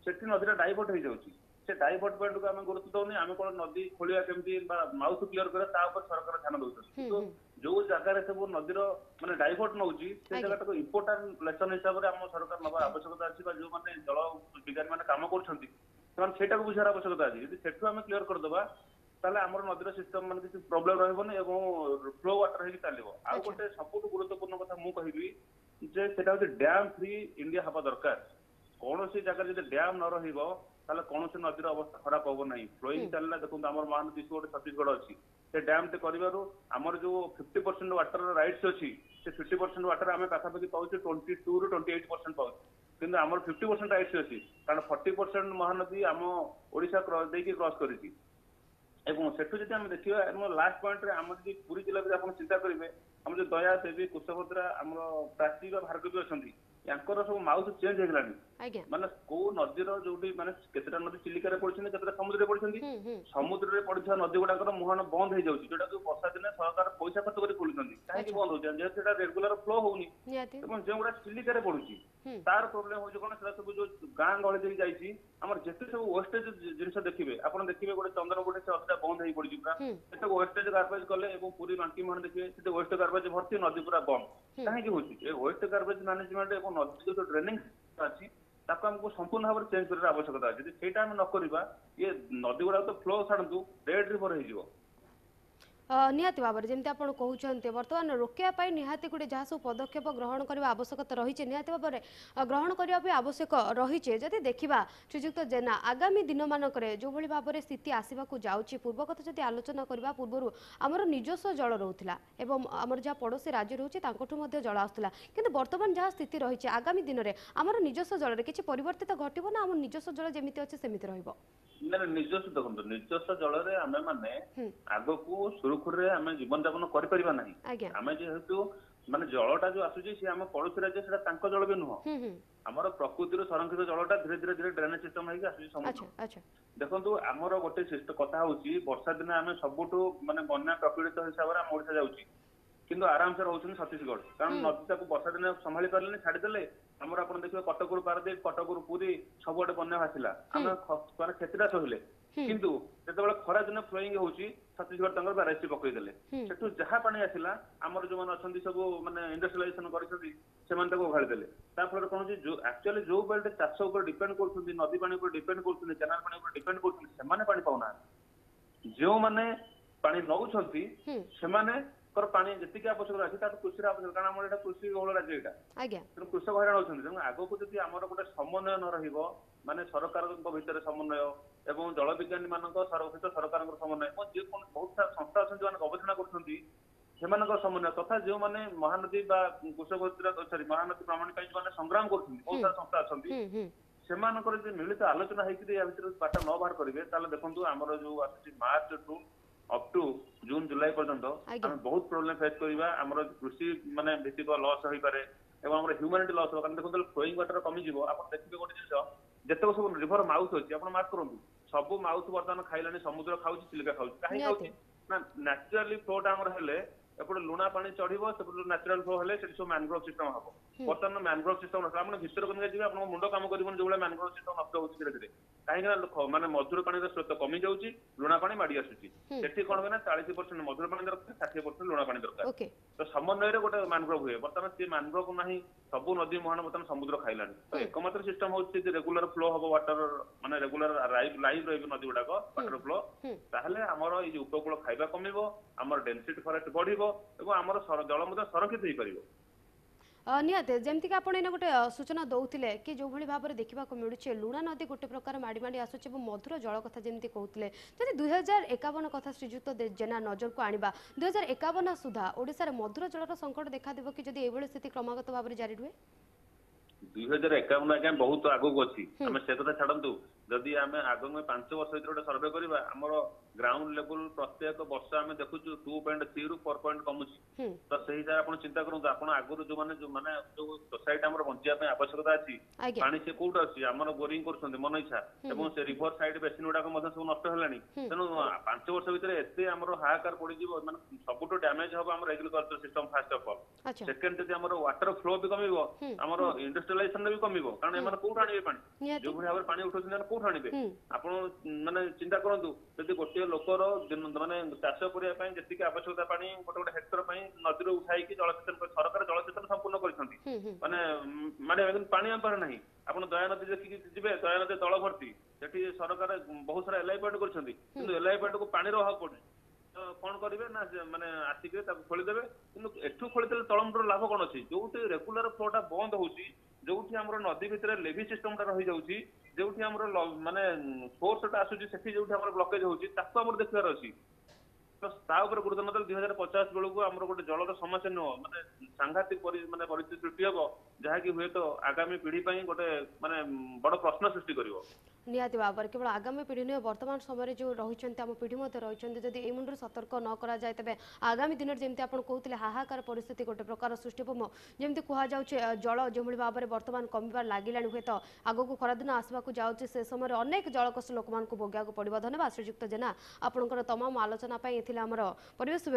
ସେଠି ନଦୀଟା ଡାଇଭର୍ଟ ହେଇଯାଉଛି। ସେ ଡାଇଭର୍ଟ ପଏଣ୍ଟ କୁ ଆମେ ଗୁରୁତ୍ୱ ଦଉନି, ଆମେ କଣ ନଦୀ ଖୋଳିବା କେମିତି ବା ମାଉଥ କ୍ଲିୟର କରିବା ତା ଉପରେ ସରକାର ଧ୍ୟାନ ଦଉଛନ୍ତି। କିନ୍ତୁ ଯୋଉ ଜାଗାରେ ସବୁ ନଦୀର ମାନେ ଡାଇଭର୍ଟ ନଉଛି ସେ ଜାଗାଟାକୁ ଇମ୍ପୋର୍ଟାଣ୍ଟ ଲେସନ ହିସାବରେ ଆମ ସରକାର ନବାର ଆବଶ୍ୟକତା ଅଛି, ବା ଯୋଉମାନେ ଜଳ ବିଜ୍ଞାନୀ ମାନେ କାମ କରୁଛନ୍ତି ସେମାନେ ସେଇଟାକୁ ବୁଝିବାର ଆବଶ୍ୟକତା ଅଛି। ଯଦି ସେଠୁ ଆମେ କ୍ଲିୟର କରିଦବା ତାହେଲେ ଆମର ନଦୀର ସିଷ୍ଟମ ମାନେ କିଛି ପ୍ରୋବ୍ଲେମ ରହିବନି ଏବଂ ଫ୍ଲୋ ୱାଟର ହେଇକି ଚାଲିବ। ଆଉ ଗୋଟେ ସବୁଠୁ ଗୁରୁତ୍ୱପୂର୍ଣ୍ଣ କଥା ମୁଁ କହିବି ଯେ ସେଟା ହଉଛି ଡ୍ୟାମ ଫ୍ରି ଇଣ୍ଡିଆ ହବା ଦରକାର। କୌଣସି ଜାଗାରେ ଯଦି ଡ୍ୟାମ ନ ରହିବ ତାହେଲେ କୌଣସି ନଦୀର ଅବସ୍ଥା ଖରାପ ହବ ନାହିଁ। ଫ୍ଲୋଇଂ ଚାଲିଲା ଦେଖନ୍ତୁ ଆମର ମହାନଦୀ ଗୋଟେ ଛତିଶଗଡ଼ ଅଛି, ସେ ଡ୍ୟାମ ଟେ କରିବାରୁ ଆମର ଯୋଉ 50% ୱାଟର ରାଇଟ୍ସ ଅଛି ସେ 50% ୱାଟର ଆମେ ପାଖାପାଖି ପାଉଛୁ 22 ରୁ 28% ପାଉଛୁ, କିନ୍ତୁ ଆମର 50% ରାଇଟ୍ସ ଅଛି କାରଣ 40% ମହାନଦୀ ଆମ ଓଡିଶା ଦେଇକି କ୍ରସ୍ କରିଛି। ଏବଂ ସେଠୁ ଯଦି ଆମେ ଦେଖିବା ଲାଷ୍ଟ ପଏଣ୍ଟରେ ଆମର ଯଦି ପୁରୀ ଜିଲ୍ଲା ଯଦି ଆପଣ ଚିନ୍ତା କରିବେ ଆମର ଯୋଉ ଦୟା ଦେବୀ କୁଶଭଦ୍ରା ଆମର ପ୍ରାଚୀ ବା ଭାର୍ଗବୀ ଅଛନ୍ତି ୟାଙ୍କର ସବୁ ମାଉଥ ଚେଞ୍ଜ ହେଇଗଲାଣି। ମାନେ କୋଉ ନଦୀର ଯୋଉଠି ମାନେ କେତେଟା ନଦୀ ଚିଲିକାରେ ପଡିଛନ୍ତି କେତେଟା ସମୁଦ୍ରରେ ପଡିଛନ୍ତି, ସମୁଦ୍ରରେ ପଡିଥିବା ନଦୀ ଗୁଡାକର ମୁହାଣ ବନ୍ଦ ହେଇଯାଉଛି ଯୋଉଟାକୁ ବର୍ଷା ଦିନେ ସରକାର ପଇସା ଖର୍ଚ୍ଚ କରି ଖୋଲୁଛନ୍ତି। କାହିଁକି ବନ୍ଦ ହଉଛି? ଯେହେତୁ ସେଟା ରେଗୁଲାର ଫ୍ଲୋ ହଉନି ଏବଂ ଯୋଉଗୁଡା ଚିଲିକାରେ ପଡୁଛି ତାର ପ୍ରୋବ୍ଲେମ ହଉଛି କଣ ସେଟା ସବୁ ଯୋଉ ଗାଁ ଗହଳି ଦେଇ ଯାଇଛି ଆମର ଯେତେ ସବୁ ୱେଷ୍ଟେଜ ଜିନିଷ ଦେଖିବେ ଆପଣ ଦେଖିବେ ଗୋଟେ ଚନ୍ଦନ ଗୋଟେ ସେ ଅଧା ବନ୍ଦ ହେଇ ପଡିଛି ପୁରା, ସେଟା ୱେଷ୍ଟେଜ ଗାର୍ବେଜ କଲେ ଏବଂ ପୁରୀ ବାଙ୍କି ମୁହାଣ ଦେଖିବେ ସେଟା ୱେଷ୍ଟ ଗାର୍ବେଜ ଭର୍ତ୍ତି ନଦୀ ପୁରା ବନ୍ଦ। କାହିଁକି ହଉଛି? ଏ ୱେଷ୍ଟ ଗାର୍ବେଜ ମ୍ୟାନେଜମେଣ୍ଟ ଏବଂ ନଦୀ ଯୋଉ ଡ୍ରେନିଂ ଅଛି ତାକୁ ଆମକୁ ସମ୍ପୂର୍ଣ୍ଣ ଭାବରେ ଚେଞ୍ଜ କରିବାର ଆବଶ୍ୟକତା ଅଛି। ଯଦି ସେଇଟା ଆମେ ନ କରିବା ଇଏ ନଦୀ ଗୁଡାକ ତ ଫ୍ଲୋ ଛାଡନ୍ତୁ ରେଡ୍ ରିଭର ହେଇଯିବ। ନିହାତି ଭାବରେ ଯେମିତି ଆପଣ କହୁଛନ୍ତି ବର୍ତ୍ତମାନ ରୋକିବା ପାଇଁ ନିହାତି ଗୋଟେ ଯାହା ସବୁ ପଦକ୍ଷେପ ଗ୍ରହଣ କରିବା ଆବଶ୍ୟକତା ରହିଛି ନିହାତି ଭାବରେ ଗ୍ରହଣ କରିବା ପାଇଁ ଆବଶ୍ୟକ ରହିଛି। ଯଦି ଦେଖିବା ଶ୍ରୀଯୁକ୍ତ ଜେନା ଆଗାମୀ ଦିନମାନଙ୍କରେ ଯେଉଁଭଳି ଭାବରେ ସ୍ଥିତି ଆସିବାକୁ ଯାଉଛି ପୂର୍ବ କଥା ଯଦି ଆଲୋଚନା କରିବା ପୂର୍ବରୁ ଆମର ନିଜସ୍ୱ ଜଳ ରହୁଥିଲା ଏବଂ ଆମର ଯାହା ପଡ଼ୋଶୀ ରାଜ୍ୟ ରହୁଛି ତାଙ୍କଠୁ ମଧ୍ୟ ଜଳ ଆସୁଥିଲା, କିନ୍ତୁ ବର୍ତ୍ତମାନ ଯାହା ସ୍ଥିତି ରହିଛି ଆଗାମୀ ଦିନରେ ଆମର ନିଜସ୍ୱ ଜଳରେ କିଛି ପରିବର୍ତ୍ତିତ ଘଟିବ ନା ଆମ ନିଜସ୍ୱ ଜଳ ଯେମିତି ଅଛି ସେମିତି ରହିବ? ନିଜସ୍ୱ ଦେଖନ୍ତୁ ନିଜସ୍ୱ ଜଳରେ ଆମେ ମାନେ ଆଗକୁ ସୁରୁଖୁରୁରେ ଆମେ ଜୀବନ ଯାପନ କରିପାରିବା ନାହିଁ। ଆମେ ଯେହେତୁ ମାନେ ଜଳଟା ଯୋଉ ଆସୁଛି ସେ ଆମ ପଡୋଶୀ ରାଜ୍ୟ ସେଟା ତାଙ୍କ ଜଳ ବି ନୁହଁ, ଆମର ପ୍ରକୃତିରୁ ସଂରକ୍ଷିତ ଜଳଟା ଧୀରେ ଧୀରେ ଧୀରେ ଡ୍ରେନେଜ ସିଷ୍ଟମ ହେଇକି ଆସୁଛି ସମୁଦ୍ର। ଦେଖନ୍ତୁ ଆମର ଗୋଟେ କଥା ହଉଛି ବର୍ଷା ଦିନେ ଆମେ ସବୁଠୁ ମାନେ ବନ୍ୟା ପ୍ରପୀଡ଼ିତ ହିସାବରେ ଆମ ଓଡିଶା ଯାଉଛି, କିନ୍ତୁ ଆରାମସେ ରହୁଛନ୍ତି ଛତିଶଗଡ଼ କାରଣ ନଦୀ ତାକୁ ବର୍ଷା ଦିନେ ସମ୍ଭାଳି ପାରିଲେନି ଛାଡିଦେଲେ। ଆମର ଆପଣ ଦେଖିବେ କଟକରୁ ପାରାଦୀପ କଟକରୁ ପୁରୀ ସବୁଆଡେ ବନ୍ୟା ଆସିଲା ଆମେ କ୍ଷତିଟା ସହିଲେ, କିନ୍ତୁ ଯେତେବେଳେ ଖରା ଦିନ ଫ୍ଲୋଇଂ ହଉଛି ଛତିଶଗଡ଼ ତାଙ୍କର ବ୍ୟାରେଜ ପକେଇଦେଲେ, ସେଠୁ ଯାହା ପାଣି ଆସିଲା ଆମର ଯୋଉମାନେ ଅଛନ୍ତି ସବୁ ମାନେ ଇଣ୍ଡଷ୍ଟ୍ରିଆଲାଇଜେସନ କରିଛନ୍ତି ସେମାନେ ତାକୁ ଓଘାଳି ଦେଲେ। ତା ଫଳରେ କଣ ହଉଛି ଆକ୍ଚୁଆଲି ଯୋଉ ବେଲ୍ଟ ଚାଷ ଉପରେ ଡିପେଣ୍ଡ କରୁଛନ୍ତି ନଦୀ ପାଣି ଉପରେ ଡିପେଣ୍ଡ କରୁଛନ୍ତି କେନାଲ ପାଣି ଉପରେ ଡିପେଣ୍ଡ କରୁଛନ୍ତି ସେମାନେ ପାଣି ପାଉନାହାନ୍ତି। ଯେଉଁମାନେ ପାଣି ନଉଛନ୍ତି ସେମାନେ ପାଣି ଯେତିକି ଆବଶ୍ୟକତା ଅଛି ତାଠୁ କୃଷିର ଆବଶ୍ୟକ, କାରଣ ଆମର ଏଇଟା କୃଷି ବହୁଳ ରାଜ୍ୟ ଏଇଟା, ତେଣୁ କୃଷକ ହଇରାଣ ହଉଛନ୍ତି। ତେଣୁ ଆଗକୁ ଯଦି ଆମର ଗୋଟେ ସମନ୍ୱୟ ନ ରହିବ ମାନେ ସରକାରଙ୍କ ଭିତରେ ସମନ୍ୱୟ ଏବଂ ଜଳ ବିଜ୍ଞାନୀ ମାନଙ୍କ ସହିତ ସରକାରଙ୍କର ସମନ୍ୱୟ ଏବଂ ଯେକୌଣସି ବହୁତ ସାରା ସଂସ୍ଥା ଅଛନ୍ତି ଯୋଉମାନେ ଗବେଷଣା କରୁଛନ୍ତି ସେମାନଙ୍କର ସମନ୍ୱୟ ତଥା ଯୋଉମାନେ ମହାନଦୀ ବା ମହାନଦୀ ପ୍ରମାଣ ପାଇଁ ଯୋଉମାନେ ସଂଗ୍ରାମ କରୁଛନ୍ତି ବହୁତ ସାରା ସଂସ୍ଥା ଅଛନ୍ତି ସେମାନଙ୍କର ଯଦି ମିଳିତ ଆଲୋଚନା ହେଇକି ୟା ଭିତରେ ବାଟ ନ ବାହାର କରିବେ ତାହେଲେ ଦେଖନ୍ତୁ ଆମର ଯୋଉ ଆସୁଛି March up to June July ପର୍ଯ୍ୟନ୍ତ ଆମେ ବହୁତ ପ୍ରୋବ୍ଲେମ ଫେସ୍ କରିବା। ଆମର କୃଷି ମାନେ ଭିତ୍ତିକ ଲସ୍ ହେଇପାରେ ଏବଂ ଆମର ହ୍ୟୁମାନିଟି ଲସ୍ ହବ, କାରଣ ଦେଖନ୍ତୁ ଫ୍ଲୋଇଂ ୱାଟର କମିଯିବ। ଆପଣ ଦେଖିବେ ଗୋଟେ ଜିନିଷ ଯେତେକ ସବୁ ରିଭର ମାଉଥ ଅଛି ଆପଣ ମାର୍କ କରନ୍ତୁ ସବୁ ମାଉଥ ବର୍ତ୍ତମାନ ଖାଇଲାଣି ସମୁଦ୍ର ଖାଉଛି ଚିଲିକା ଖାଉଛି। କାହିଁକି ଖାଉଛି ନା ନ୍ୟାଚୁରାଲି ଫ୍ଲୋଟା ଆମର ହେଲେ ଏପଟେ ଲୁଣା ପାଣି ଚଢିବ ସେପଟେ ନ୍ୟାଚୁରାଲ ଫ୍ଲୋ ହେଲେ ସେଠି ସବୁ ମ୍ୟାନଗ୍ରୋଭ ସିଷ୍ଟମ ହବ। ବର୍ତ୍ତମାନ ମ୍ୟାନଗ୍ରୋଭ ସିଷ୍ଟମ ନଥିଲା ଆପଣ ଭିତରକୁ ଯିବେ ଆପଣଙ୍କ ମୁଣ୍ଡ କାମ କରିବନି ଯୋଉଭଳିଆ ମ୍ୟାନଗ୍ରୋଭ ସିଷ୍ଟମ ନଷ୍ଟ ହଉଛି ଧୀରେ ଧୀରେ, କାହିଁକି ନା ମାନେ ମଧୁର ପାଣିର ସ୍ରୋତ କମି ଯାଉଛି ଲୁଣା ପାଣି ମାଡି ଆସୁଛି। ସେଠି କଣ ହୁଏ ନା 40% ମଧୁର ପାଣି ଦରକାର 60% ଲୁଣା ପାଣି ଦରକାର, ତ ସମନ୍ୱୟରେ ଗୋଟେ ମ୍ୟାନଗ୍ରୋଭ ହୁଏ। ବର୍ତ୍ତମାନ ସେ ମ୍ୟାନଗ୍ରୋଭ ନାହିଁ, ସବୁ ନଦୀ ମୁହାଣ ବର୍ତ୍ତମାନ ସମୁଦ୍ର ଖାଇଲାଣି। ତ ଏକମାତ୍ର ସିଷ୍ଟମ ହଉଛି ଯଦି ରେଗୁଲାର ଫ୍ଲୋ ହବ ୱାଟର ମାନେ ରେଗୁଲାର ଲାଇଭ ରହିବ ନଦୀ ଗୁଡାକ ୱାଟର ଫ୍ଲୋ, ତାହେଲେ ଆମର ଏଇ ଯୋଉ ଉପକୂଳ ଖାଇବା କମିବ, ଆମର ଡେନ୍ସିଟି ଫରେଷ୍ଟ ବଢିବ ଏବଂ ଆମର ଜଳ ମଧ୍ୟ ସଂରକ୍ଷିତ ହେଇପାରିବ। ନିହାତି ଯେମିତିକି ଆପଣ ଏଇନା ଗୋଟେ ସୂଚନା ଦଉଥିଲେ କି ଯେଉଁଭଳି ଭାବରେ ଦେଖିବାକୁ ମିଳୁଛି ଲୁଣା ନଦୀ ଗୋଟେ ପ୍ରକାର ମାଡ଼ି ମାଡ଼ି ଆସୁଛି ଏବଂ ମଧୁର ଜଳ କଥା ଯେମିତି କହୁଥିଲେ, ଯଦି 2051 କଥା ଶ୍ରୀଯୁକ୍ତ ଜେନା ନଜରକୁ ଆଣିବା 2051 ସୁଦ୍ଧା ଓଡ଼ିଶାରେ ମଧୁର ଜଳର ସଙ୍କଟ ଦେଖାଦେବ କି ଯଦି ଏଇଭଳି ସ୍ଥିତି କ୍ରମାଗତ ଭାବରେ ଜାରି ରୁହେ? 2051 ଆଜ୍ଞା ବହୁତ ଆଗକୁ ଅଛି, ଆମେ ସେ କଥା ଛାଡନ୍ତୁ। ଯଦି ଆମେ ଆଗାମୀ 5 ବର୍ଷ ଭିତରେ ଗୋଟେ ସର୍ଭେ କରିବା ଆମର ଗ୍ରାଉଣ୍ଡ ଲେବୁଲ ପ୍ରତ୍ୟେକ ବର୍ଷ ଆମେ ଦେଖୁଛୁ 2.3 ରୁ 4 ପଏଣ୍ଟ କମୁଛି। ତ ସେଇ ହିସାବରେ ଆପଣ ଚିନ୍ତା କରନ୍ତୁ ଆପଣ ଆଗରୁ ଯୋଉମାନେ ଯୋଉ ସୋସାଇଟି ଆମର ବଞ୍ଚିବା ପାଇଁ ଆବଶ୍ୟକତା ଅଛି ପାଣି ସେ କୋଉଠି ଅଛି ଆମର ବୋରିଂ କରୁଛନ୍ତି ମନ ଇଚ୍ଛା ଏବଂ ସେ ରିଭର ସାଇଡ ବେସିନ ଗୁଡାକ ମଧ୍ୟ ସବୁ ନଷ୍ଟ ହେଲାଣି। ତେଣୁ 5 ବର୍ଷ ଭିତରେ ଏତେ ଆମର ହାହାକାର ପଡିଯିବ ମାନେ ସବୁଠୁ ଡ୍ୟାମେଜ ହବ ଆମର agriculture system first of all. Second ଯଦି ଆମର ୱାଟର ଫ୍ଲୋ ବି କମିବ ଆମର ଇଣ୍ଡଷ୍ଟ୍ରି ଇଣ୍ଡଷ୍ଟ୍ରିଆଲାଇଜେସନ ବି କମିବ କାରଣ ଏମାନେ କୋଉଠୁ ଆଣିବେ ପାଣି ଯୋଉ ଭଳି ଭାବରେ ପାଣି ଉଠଉଛନ୍ତି ସେମାନେ କୋଉଠୁ ଆଣିବେ ଆପଣ ମାନେ ଚିନ୍ତା କରନ୍ତୁ ଯଦି ଗୋଟିଏ ଲୋକର ମାନେ ଚାଷ କରିବା ପାଇଁ ଯେତିକି ଆବଶ୍ୟକତା ପାଣି ଗୋଟେ ଗୋଟେ ହେକ୍ଟର ପାଇଁ ନଦୀରୁ ଉଠାଇକି ଜଳସେଚନ ସରକାର ଜଳସେଚନ ସମ୍ପୂର୍ଣ୍ଣ କରିଛନ୍ତି ମାନେ ମାନେ ପାଣି ଆମ ପାଖରେ ନାହିଁ ଆପଣ ଦୟା ନଦୀ ଦେଖିକି ଯିବେ ଦୟା ନଦୀ ତଳ ଭର୍ତ୍ତି ସେଠି ସରକାର ବହୁତ ସାରା ଏଲ୍ଆଇ ପଏଣ୍ଟ କରିଛନ୍ତି କିନ୍ତୁ ଏଲ୍ଆଇ ପଏଣ୍ଟକୁ ପାଣିର ଅଭାବ ପଡୁଛି କଣ କରିବେ ନା ମାନେ ଆସିକି ତାକୁ ଖୋଳିଦେବେ କିନ୍ତୁ ଏଠୁ ଖୋଳିଦେଲେ ତଳମୁଣ୍ଡର ଲାଭ କଣ ଅଛି ଯୋଉଠି ରେଗୁଲାର ଫ୍ଲୋଟା ବନ୍ଦ ହଉଛି ଯୋଉଠି ଆମର ନଦୀ ଭିତରେ ଲେଭି ସିଷ୍ଟମଟା ରହିଯାଉଛି ଯୋଉଠି ଆମର ମାନେ ସୋର୍ସଟା ଆସୁଛି ସେଠି ଯୋଉଠି ଆମର ବ୍ଲକେଜ ହଉଛି ତାକୁ ଆମର ଦେଖିବାର ଅଛି ତା ଉପରେ ଗୁରୁତ୍ୱ ନଦେଲେ 2050 ବେଳକୁ ଆମର ଗୋଟେ ଜଳର ସମସ୍ୟା ନୁହଁ ମାନେ ସାଂଘାତିକ ମାନେ ପରିସ୍ଥିତି ସୃଷ୍ଟି ହବ ଯାହାକି ହୁଏତ ଆଗାମୀ ପିଢି ପାଇଁ ଗୋଟେ ମାନେ ବଡ ପ୍ରଶ୍ନ ସୃଷ୍ଟି କରିବ निहाती भाव में केवल आगामी पीढ़ी नुहे वर्तमान समय जो रही आम पीढ़ी रही जदि ए मुंडर सतर्क न करा जाए तेज आगामी दिन में जमी आप कहते हाहाकार परिस्थिति गोटे प्रकार सृष्टि जमी कहुच्छे जल जो भाव में वर्तमान कमिबार लगिला हुए तो आगक खरादिन आसवाक जाऊँगी से समय अनेक जलकष्ट लोक भोगा पड़ो धन्यवाद श्रीजुक्त जेना आपंकर तमाम आलोचना आमर परिवेश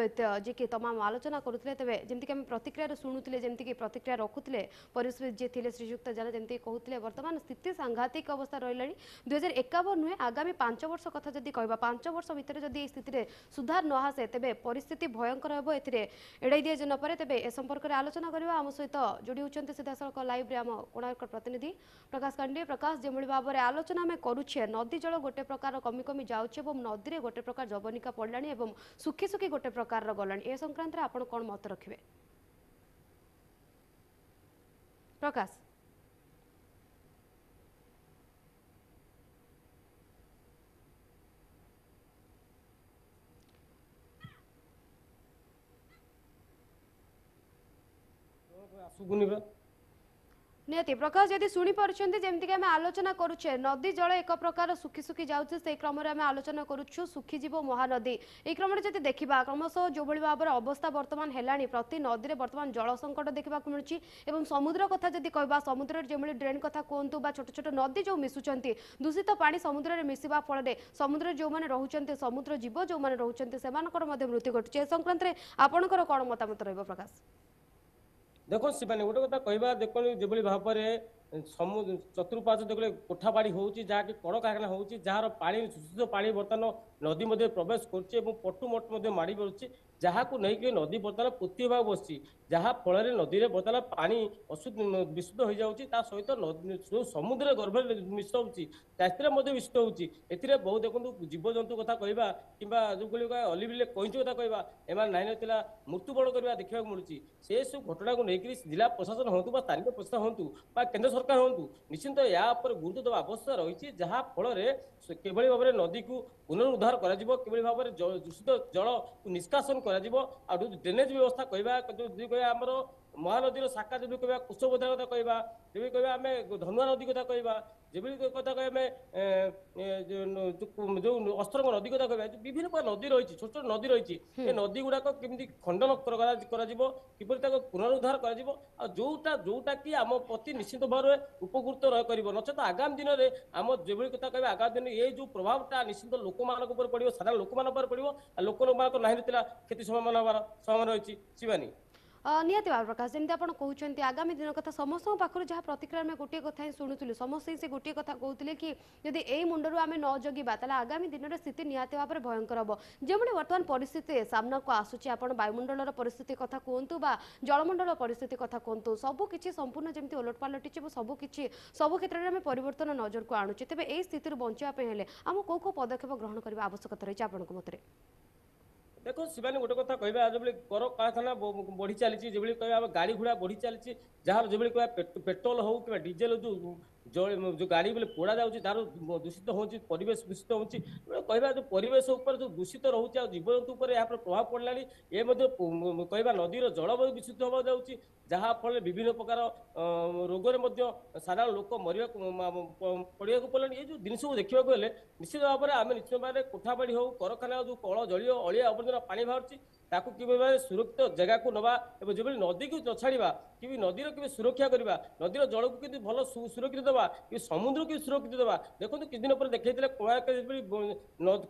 जी कि तमाम आलोचना करुले तेज जमीक आम प्रतिक्रिया शुणुले जमीक प्रतिक्रिया रखुले परिवेश जी थे श्रीजुक्त जेना जमी कहते वर्तमान स्थिति सांघातिक अवस्था रही 2051 नुहे आगामी 5 वर्ष कथा जदि कहबा 5 वर्ष भितर जदि स्थिति रे सुधार न आसे तेबे परिस्थिति भयंकर हेबो एथिरे एड़ाई दिया न पारे तेबे ए संपर्क रे आलोचना करबा आम सहित जोड़ी होचंते सीधासळख लाइव रे आम कोणार्क प्रतिनिधि प्रकाश कांडे प्रकाश जेमळी भाव रे आलोचना में करूछे नदी जल गोटे प्रकार कमी कमी जाउछे एवं नदी रे गोटे प्रकार जवनिका पड़लानी एवं सुखी सुखी गोटे प्रकार रो गलानी ए संक्रांत रे आपण कोन मत रखिबे प्रकाश निहती प्रकाश जदि शुणी पार्टी जमीक आम आलोचना करुचे नदी जल एक प्रकार सुखी सुखी जाऊे से क्रम आम आलोचना करुच्छू सुखीजीव महानदी ये क्रम जब देखा क्रमश जो भाव में अवस्था वर्तमान है प्रति नदी में वर्तमान जल संकट देखा मिलूँ और समुद्र कथा जब कह समुद्र जो ड्रेन कथा कहतु छोट छोट नदी जो मिशुंट दूषित पानी समुद्र में मिसवा फल समुद्र जो मैंने रोचे समुद्र जीव जो मैंने रोचे से मृत्यु घटुचे संक्रांत में आपंकर कौन मतामत रहा प्रकाश देखो शिवानी गोटे कथा कहवा देखो जो भाव में चतुर्पाश देख कोठा बाड़ी होची जहाँकि कलकारखाना होची जार पानी दूषित पानी बर्तमान नदी मध्य प्रवेश करटुमट माड़ी पड़ुची जहाँ को नहीं नदी बर्तमान पोती भाव बस जहाँ फल नदी में बर्तमान पानी विशुद्ध हो जाऊँगी सहित जो समुद्र गर्भ मिशाऊँगी विशुद्ध होती बहुत देखो जीवजंतु कथा कहवा कि जो अलिविले कईच कथा कहवा एम नाइन ना मृत्युवरण करवा देखा मिलूँ से सब घटना को लेकिन जिला प्रशासन हूँ स्थानीय प्रशासन हूँ केन्द्र सरकार हूँ निश्चित या गुरुत्व देवा आवश्यक रही जहाँ फल किभली भाव में नदी को पुनरुद्धार किभली भाव में दूषित जल निष्कासन ड्रेनेज व्यवस्था कहवा आमर महानदी शाखा जब कह कुशभद्रा कथा कहवा जब कह आम धनुआ नदी कथा कहवा जब कथा जो अस्त्रंग नदी कथा कहवा विभिन्न प्रकार नदी रही छोट छोट नदी रही नदी गुड़ाक केमती खंडन किपर पुनरुद्धार जोटा जोटा कि आम प्रति निश्चित भाव में उपकृत कर नचेत आगामी दिन में आम जो कथा कह आगामी दिन ये जो प्रभावटा निश्चित लोक मान पड़ो साधारण लोक मान पड़ो लोक ना क्षति समान हमार संभावना रही शिवानी निहाती भाव प्रकाश जमी आप कहते आगामी दिन कथा समस्त पाखर जहाँ प्रतिक्रिया में गोटे कथा ही शुणुलु समस्त से गोटे कथा कहते कि जब यही मुंडर आम न जगिबा ताले आगामी दिन में स्थिति निहाती भाव में भयंकर हम जो वर्तमान परिस्थिति सामना को आसूची आपण वायुमंडल परिस्थिति कथा कहतु बा जलमंडल परिस्थिति कथा कहतु सबकि संपूर्ण जमी ओलट पालटिचे सबकि सब क्षेत्र में आम परिवर्तन नजर को आणुचे तेज यही स्थिति बचापे आम कौ कौ पदक्षेप ग्रहण करने आवश्यकता रही है आपंक मत देखो शिवानी गोटे कथा कहवा जो कर कारखाना बढ़ी चली जो कह गाड़ी घोड़ा बढ़ी चली जहाँ जो कह पेट्रोल हो कि डीजेल जो गाड़ी बोले पोड़ा जाऊँगी तार दूषित होची परिवेश दूषित होची कहवा जो परिवेश उपर जो दूषित रोचे जीवजंतु यहाँ प्रभाव पड़ला ये कहवा नदीर जल विशुद्ध होगा जाऊँगी जहाँ फल विभिन्न प्रकार रोगरे साधारण लोक मरिया पड़ा पड़े ये जो जिनस देखा निश्चित भाव में आम निश्चित भाव में कोठा बाड़ी हो कारखाना जो कल जलीय अलिया आवर्जना पानी बाहर ताकू कि सुरक्षित जगह को नवा जो नदी को न छाड़ा कि नदीर कि सुरक्षा करवा नदीर जल को कि भल सुरक्षित ଦେବା କି ସମୁଦ୍ରକୁ ସୁରକ୍ଷିତ ଦେବା। ଦେଖନ୍ତୁ କିଛି ଦିନ ପରେ ଦେଖେଇଥିଲେ କୋଣାର୍କ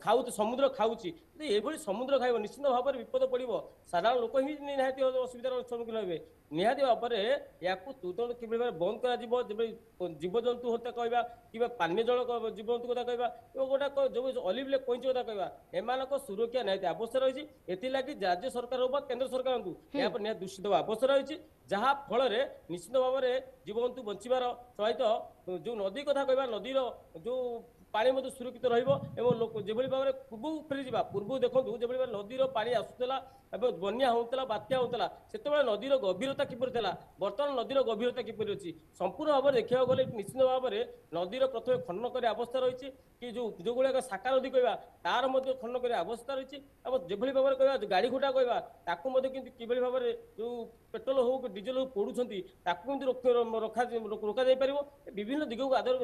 ଖାଉଛି ସମୁଦ୍ର ଖାଉଛି, ଏଭଳି ସମୁଦ୍ର ଖାଇବ ନିଶ୍ଚିତ ଭାବରେ ବିପଦ ପଡ଼ିବ, ସାଧାରଣ ଲୋକ ହିଁ ନିହାତି ଅସୁବିଧାର ସମ୍ମୁଖୀନ ହେବେ। ନିହାତି ଭାବରେ ୟାକୁ ତୁରନ୍ତ କିଭଳି ଭାବରେ ବନ୍ଦ କରାଯିବ, ଯେଭଳି ଜୀବଜନ୍ତୁ ହତ୍ୟା କହିବା କିମ୍ବା ପାନୀୟ ଜଳ ଜୀବଜନ୍ତୁ କଥା କହିବା ଏବଂ ଗୋଟାକ ଯେଉଁ ଅଲିଭ୍ କଇଁଚ କଥା କହିବା, ଏମାନଙ୍କ ସୁରକ୍ଷା ନିହାତି ଆବଶ୍ୟକ ରହିଛି। ଏଥିଲାଗି ରାଜ୍ୟ ସରକାର ହଉ ବା କେନ୍ଦ୍ର ସରକାରଙ୍କୁ ଏହା ଉପରେ ନିହାତି ଦୃଷ୍ଟି ଦେବା ଆବଶ୍ୟକ ରହିଛି, ଯାହା ଫଳରେ ନିଶ୍ଚିତ ଭାବରେ ଜୀବଜନ୍ତୁ ବଞ୍ଚିବାର ସହିତ ଯେଉଁ ନଦୀ କଥା କହିବା ନଦୀର ଯେଉଁ ପାଣି ମଧ୍ୟ ସୁରକ୍ଷିତ ରହିବ ଏବଂ ଲୋକ ଯେଭଳି ଭାବରେ ପୂର୍ବକୁ ଫେରିଯିବା। ପୂର୍ବରୁ ଦେଖନ୍ତୁ ଯେଭଳି ଭାବରେ ନଦୀର ପାଣି ଆସୁଥିଲା ଏବଂ ବନ୍ୟା ହେଉଥିଲା ବାତ୍ୟା ହେଉଥିଲା, ସେତେବେଳେ ନଦୀର ଗଭୀରତା କିପରି ଥିଲା, ବର୍ତ୍ତମାନ ନଦୀର ଗଭୀରତା କିପରି ଅଛି ସମ୍ପୂର୍ଣ୍ଣ ଭାବରେ ଦେଖିବାକୁ ଗଲେ ନିଶ୍ଚିତ ଭାବରେ ନଦୀର ପ୍ରଥମେ ଖନନ କରିବା ଅବସ୍ଥା ରହିଛି କି ଯେଉଁଗୁଡ଼ାକ ଶାଖା ନଦୀ କହିବା ତାର ମଧ୍ୟ ଖନନ କରିବା ଅବସ୍ଥା ରହିଛି ଏବଂ ଯେଭଳି ଭାବରେ କହିବା ଗାଡ଼ି ଘୋଡ଼ା କହିବା ତାକୁ ମଧ୍ୟ କିନ୍ତୁ କିଭଳି ଭାବରେ ଯେଉଁ ପେଟ୍ରୋଲ ହଉ ଡିଜେଲ ହଉ ପୋଡ଼ୁଛନ୍ତି ତାକୁ କିନ୍ତୁ ରୋକାଯାଇପାରିବ। ବିଭିନ୍ନ ଦିଗକୁ ଆଦର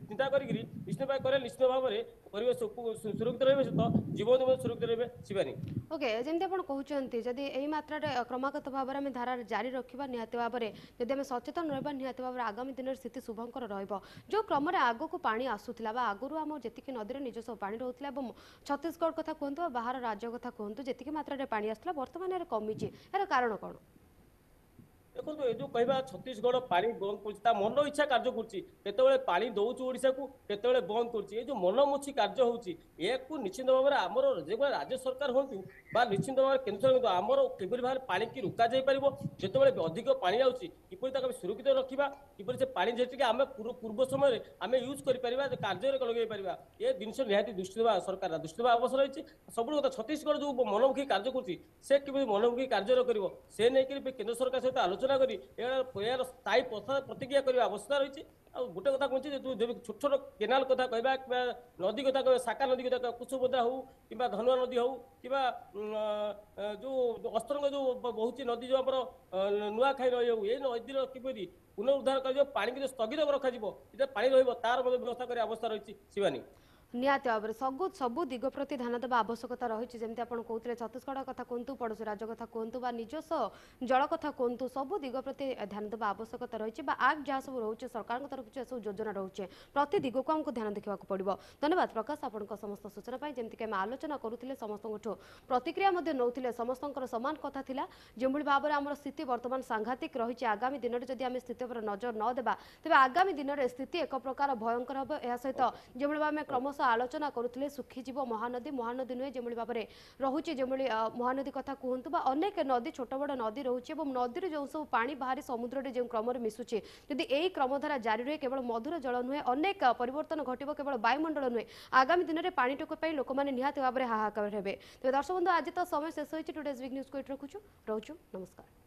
ଚିନ୍ତା କରିକି ନିଶ୍ଚିତ ଭାବରେ କଲେ ନିଶ୍ଚିତ ଭାବରେ ପରିବେଶ ସୁରକ୍ଷିତ ରହିବେ ସହିତ ଜୀବଜନ୍ତୁ ମଧ୍ୟ ସୁରକ୍ଷିତ ରହିବେ। ଶିବାନୀ ओके जमी आप कहते जदि यही मात्रा क्रमागत भाव में आम धारा जारी रखा निहत भाव में जदि आम सचेतन रहा निहत भाव में आगामी दिन में स्थिति शुभंकर रो क्रम आग को पानी आसूला आगुरी आम जी नदी में निजस्व पानी रोला छत्तीसगढ़ कथा कहतु बाहर राज्य कथा कहतु जी मात्रा पानी आसूला बर्तमान कमी यार कारण कौन? देखो ये जो कहवा छत्तीसगढ़ पानी बंद कर मन इच्छा कार्य कर पानी दौचु ओडिशा को केतबेले बंद कर जो मनमुछी कार्य होची निश्चित भाव में आमर जो राज्य सरकार हूँ निश्चित भाव में केन्द्र सरकार आमर किपरि भाव पानी की रोक जाई परिबो जेतेबेले अधिक पानी आउची किपरि ताको सुरक्षित रखिबा किपरि से पानी जेटिके आमे पूर्व समय आमे यूज करि परिबा कार्य लगे परिबा ये जिनिस निहाती दृष्टि देवा सरकार दृष्टि देवा आवश्यक रही सब कथा छत्तीसगढ़ जो मनमुखी कार्य कर किपरि मनमुखी कार्य करिवो से नै केन्द्र सरकार सहित आलोचना करी यार स्थायी प्रतिक्रिया करने आवश्यकता रही। गोटे कथा कहूँ जो छोट छोट केनाल कथा कहवा नदी कथा कह शाखा नदी कथा कह कुशभद्रा हो कि धनुआ नदी हो कि जो अस्तरंग जो बहुत नदी जो आम नुआखाई नई हो ये नदीर किपरि पुनरुद्धार कर पानी की स्थगित रखा पानी तार व्यवस्था करने आवश्यकता रही। शिवानी निहाती भाव में सबू दिग प्रति ध्यान देवा आवश्यकता रही जमी आप कहते छत्तीसगढ़ कथा कहतु पड़ोशी राज्य कथा कहतु निजस्व जल कथा कहतु सबू दिग प्रति ध्यान देवा आवश्यकता रही आग जहाँ सब रोचे सरकार तरफ सब योजना रोचे प्रति दिग को आमको ध्यान देखा पड़ो। धन्यवाद प्रकाश आपण समस्त सूचना जमीक आम आलोचना करुले समस्त प्रतिक्रिया नौले समस्त सामान कथा था जो भाव में आम स्थिति बर्तमान सांघातिक रही आगामी दिन में जब आम स्थिति पर नजर न देवा तेज आगामी दिन में स्थिति एक प्रकार भयंकर हम यह सहित जो भाव में क्रमश आलोचना करुले सुखीजीव महानदी महानदी नुहे जो भाव में रोचे जो महानदी कथा कहतु अनेक नदी छोट बड़ नदी रोचे नदी जो सब पानी बाहरी समुद्र में जो क्रम मिसुचे जदि यही क्रमधारा जारी रहे केवल मधुर जल नुहे अनेक परिवर्तन घटो केवल वायुमंडल नुहे आगामी दिन में पानी टोक लोक मैंने निहाती भाव में हाहाकार हेबे। तेज दर्शक बंधु आज तो समय शेष होइछि टुडेज बिग न्यूज को रखुछु रोचु नमस्कार।